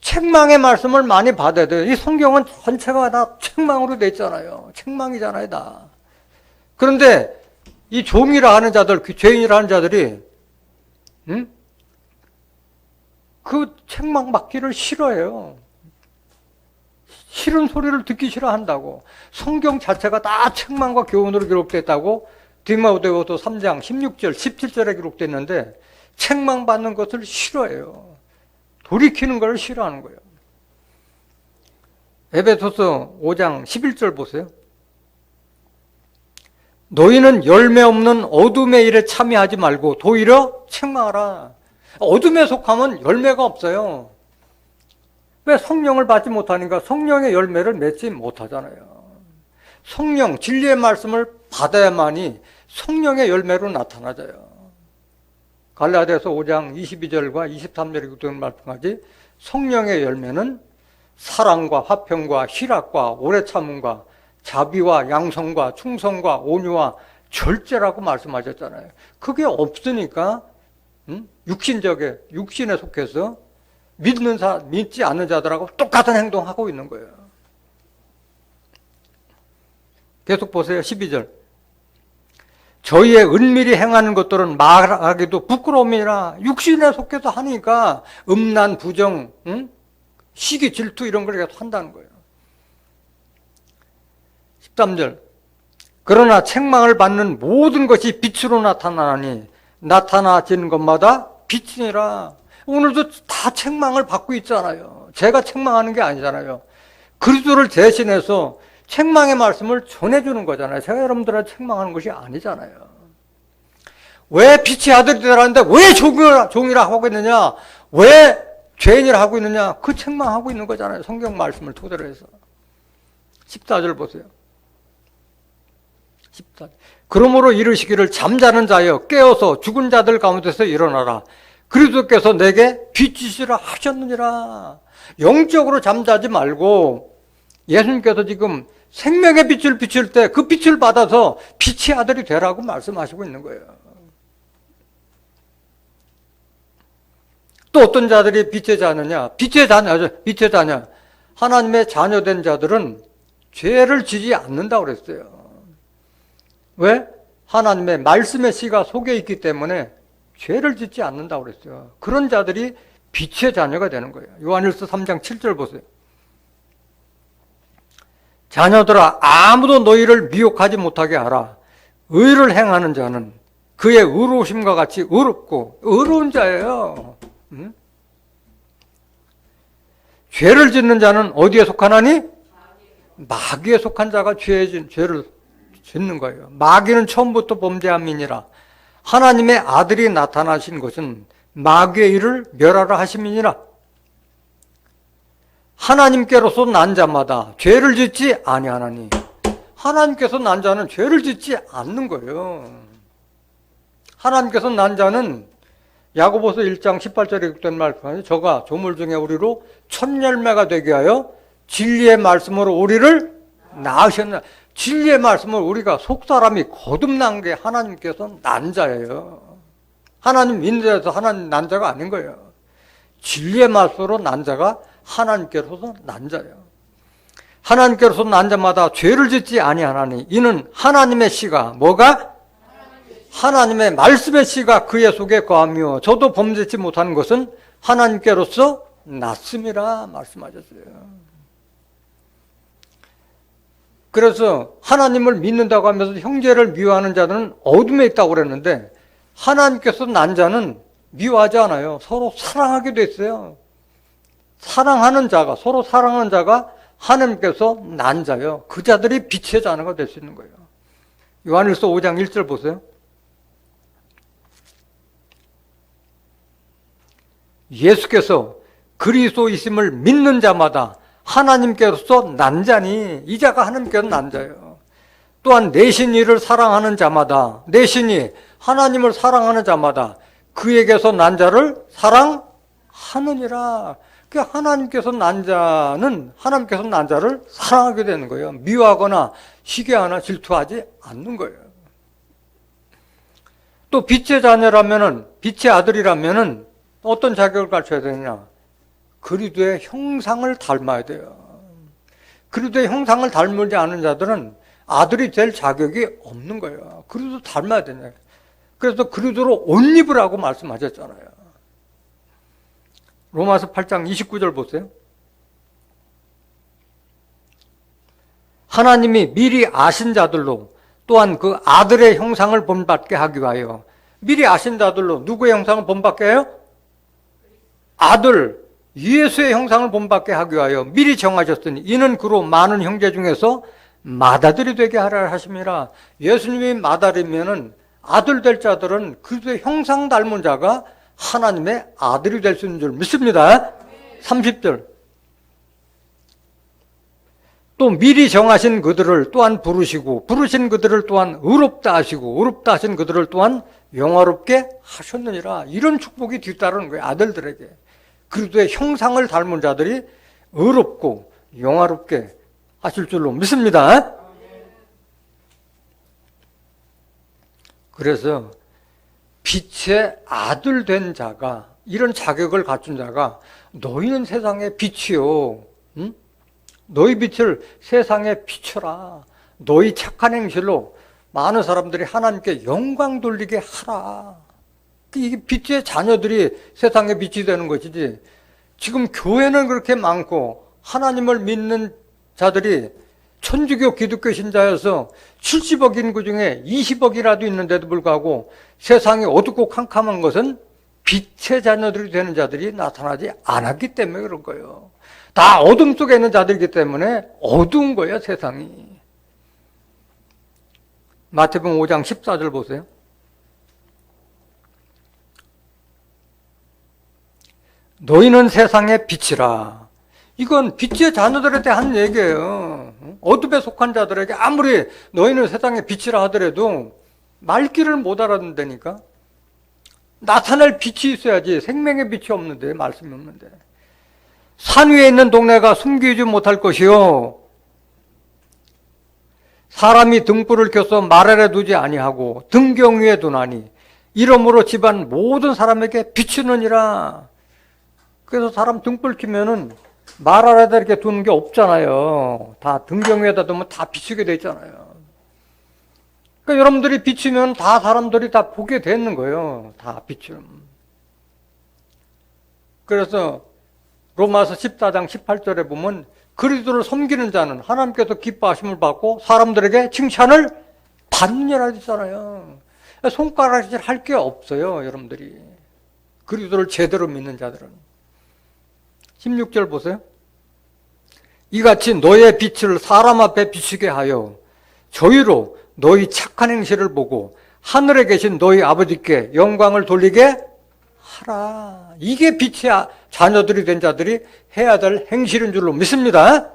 [SPEAKER 1] 책망의 말씀을 많이 받아야 돼요. 이 성경은 전체가 다 책망으로 돼 있잖아요. 책망이잖아요, 다. 그런데 이 종이라 하는 자들, 그 죄인이라 하는 자들이 그 책망 받기를 싫어해요. 싫은 소리를 듣기 싫어한다고. 성경 자체가 다 책망과 교훈으로 기록됐다고 디모데후서 3장 16절, 17절에 기록됐는데 책망받는 것을 싫어해요. 돌이키는 걸 싫어하는 거예요. 에베소서 5장 11절 보세요. 너희는 열매 없는 어둠의 일에 참여하지 말고 도리어 책망하라. 어둠에 속하면 열매가 없어요. 왜? 성령을 받지 못하니까 성령의 열매를 맺지 못하잖아요. 성령, 진리의 말씀을 받아야만이 성령의 열매로 나타나져요. 갈라디아서 5장 22절과 23절에 기록된 말씀까지 성령의 열매는 사랑과 화평과 희락과 오래 참음과 자비와 양성과 충성과 온유와 절제라고 말씀하셨잖아요. 그게 없으니까 육신에 속해서 믿지 않는 자들하고 똑같은 행동하고 있는 거예요. 계속 보세요. 12절. 저희의 은밀히 행하는 것들은 말하기도 부끄러움이라 육신에 속해서 하니까 음란, 부정, 시기, 질투 이런 걸 계속 한다는 거예요. 13절 그러나 책망을 받는 모든 것이 빛으로 나타나니 나타나지는 것마다 빛이니라. 오늘도 다 책망을 받고 있잖아요. 제가 책망하는 게 아니잖아요. 그리스도를 대신해서 책망의 말씀을 전해주는 거잖아요. 제가 여러분들한테 책망하는 것이 아니잖아요. 왜 빛의 아들이 되라는데 왜 종이라 하고 있느냐? 왜 죄인이라 하고 있느냐? 그 책망하고 있는 거잖아요. 성경 말씀을 토대로 해서. 14절 보세요. 14절. 그러므로 이르시기를 잠자는 자여 깨어서 죽은 자들 가운데서 일어나라. 그리스도께서 내게 빛이시라 하셨느니라. 영적으로 잠자지 말고 예수님께서 지금 생명의 빛을 비출 때 그 빛을 받아서 빛의 아들이 되라고 말씀하시고 있는 거예요. 또 어떤 자들이 빛의 자녀냐? 빛의 자녀. 하나님의 자녀된 자들은 죄를 지지 않는다고 그랬어요. 왜? 하나님의 말씀의 씨가 속에 있기 때문에 죄를 짓지 않는다고 그랬어요. 그런 자들이 빛의 자녀가 되는 거예요. 요한일서 3장 7절 보세요. 자녀들아 아무도 너희를 미혹하지 못하게 하라. 의를 행하는 자는 그의 의로우심과 같이 의롭고 의로운 자예요. 응? 죄를 짓는 자는 어디에 속하나니? 마귀에 속한 자가 죄를 짓는 거예요. 마귀는 처음부터 범죄함이니라. 하나님의 아들이 나타나신 것은 마귀의 일을 멸하라 하심이니라. 하나님께로서 난 자마다 죄를 짓지 아니하나니. 하나님께서 난 자는 죄를 짓지 않는 거예요. 하나님께서 난 자는 야고보서 1장 18절에 기록된 말씀, 저가 조물 중에 우리로 첫 열매가 되게 하여 진리의 말씀으로 우리를 낳으셨나. 진리의 말씀을 우리가 속사람이 거듭난 게 하나님께서 난 자예요. 하나님 믿는 자에서 하나님 난 자가 아닌 거예요. 진리의 말씀으로 난 자가 하나님께로서 난 자예요. 하나님께로서 난 자마다 죄를 짓지 아니하나니 이는 하나님의 씨가 뭐가? 하나님의 말씀의 씨가 그의 속에 거하며 저도 범죄치 못하는 것은 하나님께로서 났음이라 말씀하셨어요. 그래서 하나님을 믿는다고 하면서 형제를 미워하는 자들은 어둠에 있다고 그랬는데 하나님께서 난 자는 미워하지 않아요. 서로 사랑하게 됐어요. 사랑하는 자가, 서로 사랑하는 자가 하나님께서 난 자요. 그 자들이 빛의 자녀가 될 수 있는 거예요. 요한일서 5장 1절 보세요. 예수께서 그리스도이심을 믿는 자마다 하나님께로서 난 자니 이 자가 하나님께서 난 자예요. 또한 내 신이를 사랑하는 자마다 내 신이 하나님을 사랑하는 자마다 그에게서 난 자를 사랑하느니라. 그러니까 하나님께서 난 자는 하나님께서 난 자를 사랑하게 되는 거예요. 미워하거나 시기하거나 질투하지 않는 거예요. 또 빛의 자녀라면은 빛의 아들이라면은 어떤 자격을 갖춰야 되느냐? 그리스도의 형상을 닮아야 돼요. 그리스도의 형상을 닮지 않은 자들은 아들이 될 자격이 없는 거예요. 그리스도 닮아야 되냐. 그래서 그리스도로 옷 입으라고 말씀하셨잖아요. 로마서 8장 29절 보세요. 하나님이 미리 아신 자들로 또한 그 아들의 형상을 본받게 하기 위하여 미리 아신 자들로 누구의 형상을 본받게 해요? 아들 예수의 형상을 본받게 하기 위하여 미리 정하셨으니 이는 그로 많은 형제 중에서 맏아들이 되게 하라 하심이라. 예수님이 맏아들이면은 아들 될 자들은 그리스도의 형상 닮은 자가 하나님의 아들이 될 수 있는 줄 믿습니다. 30절. 또 미리 정하신 그들을 또한 부르시고 부르신 그들을 또한 의롭다 하시고 의롭다 하신 그들을 또한 영화롭게 하셨느니라. 이런 축복이 뒤따르는 거예요. 아들들에게. 그리스도의 형상을 닮은 자들이 의롭고 영화롭게 하실 줄로 믿습니다. 그래서 빛의 아들 된 자가, 이런 자격을 갖춘 자가 너희는 세상의 빛이요, 너희 빛을 세상에 비춰라. 너희 착한 행실로 많은 사람들이 하나님께 영광 돌리게 하라. 이게 빛의 자녀들이 세상에 빛이 되는 것이지, 지금 교회는 그렇게 많고 하나님을 믿는 자들이 천주교 기독교 신자여서 70억 인구 중에 20억이라도 있는데도 불구하고 세상이 어둡고 캄캄한 것은 빛의 자녀들이 되는 자들이 나타나지 않았기 때문에 그런 거예요. 다 어둠 속에 있는 자들이기 때문에 어두운 거예요, 세상이. 마태복음 5장 14절 보세요. 너희는 세상의 빛이라. 이건 빛의 자녀들에 대한 얘기예요. 어둠에 속한 자들에게 아무리 너희는 세상의 빛이라 하더라도 말귀를 못 알아듣는다니까. 나타날 빛이 있어야지. 생명의 빛이 없는데, 말씀이 없는데. 산 위에 있는 동네가 숨기지 못할 것이요, 사람이 등불을 켜서 말 아래 두지 아니하고 등경 위에 두나니 이러므로 집안 모든 사람에게 비추느니라. 그래서 사람 등불 켜면은 말 아래다 이렇게 두는 게 없잖아요. 다 등경 위에다 두면 다 비추게 돼 있잖아요. 그러니까 여러분들이 비추면 다 사람들이 다 보게 되는 거예요. 다 비추면. 그래서 로마서 14장 18절에 보면 그리스도를 섬기는 자는 하나님께서 기뻐하심을 받고 사람들에게 칭찬을 받느니라 했잖아요. 손가락질 할 게 없어요, 여러분들이. 그리스도를 제대로 믿는 자들은. 16절 보세요. 이같이 너의 빛을 사람 앞에 비추게 하여 저희로 너희 착한 행실을 보고 하늘에 계신 너희 아버지께 영광을 돌리게 하라. 이게 빛의 자녀들이 된 자들이 해야 될 행실인 줄로 믿습니다.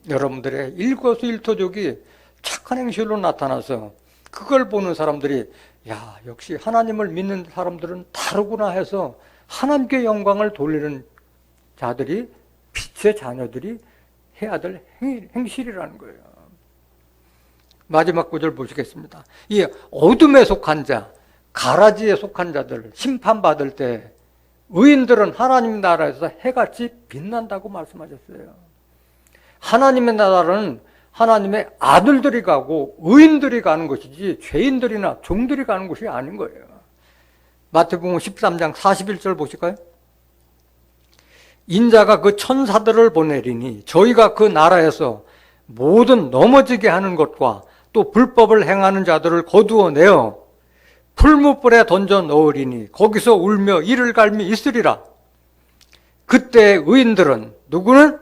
[SPEAKER 1] 여러분들의 일거수일투족이 착한 행실로 나타나서 그걸 보는 사람들이 야, 역시 하나님을 믿는 사람들은 다르구나 해서 하나님께 영광을 돌리는 자들이 빛의 자녀들이 해야 될 행실이라는 거예요. 마지막 구절 보시겠습니다. 이 어둠에 속한 자, 가라지에 속한 자들 심판받을 때 의인들은 하나님 나라에서 해같이 빛난다고 말씀하셨어요. 하나님의 나라는 하나님의 아들들이 가고 의인들이 가는 것이지 죄인들이나 종들이 가는 곳이 아닌 거예요. 마태복음 13장 41절 보실까요? 인자가 그 천사들을 보내리니 저희가 그 나라에서 모든 넘어지게 하는 것과 또 불법을 행하는 자들을 거두어내어 풀무불에 던져 넣으리니 거기서 울며 이를 갈미 있으리라. 그때 의인들은 누구는?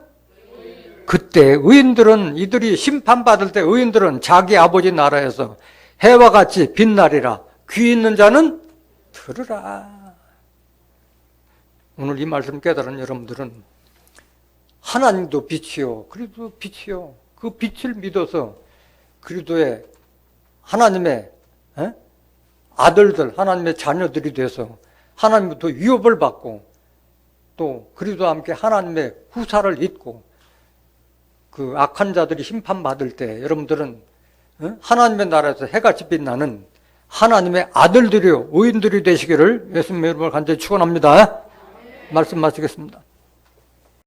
[SPEAKER 1] 그때 의인들은 이들이 심판받을 때 의인들은 자기 아버지 나라에서 해와 같이 빛나리라. 귀 있는 자는 들으라. 오늘 이 말씀 깨달은 여러분들은 하나님도 빛이요, 그리스도 빛이요, 그 빛을 믿어서 그리스도의 하나님의 아들들, 하나님의 자녀들이 돼서 하나님부터 위협을 받고 또 그리스도와 함께 하나님의 후사를 잇고 그 악한 자들이 심판받을 때 여러분들은 하나님의 나라에서 해같이 빛나는 하나님의 아들들이요, 의인들이 되시기를 예수님의 이름으로 간절히 축원합니다. 말씀 마치겠습니다.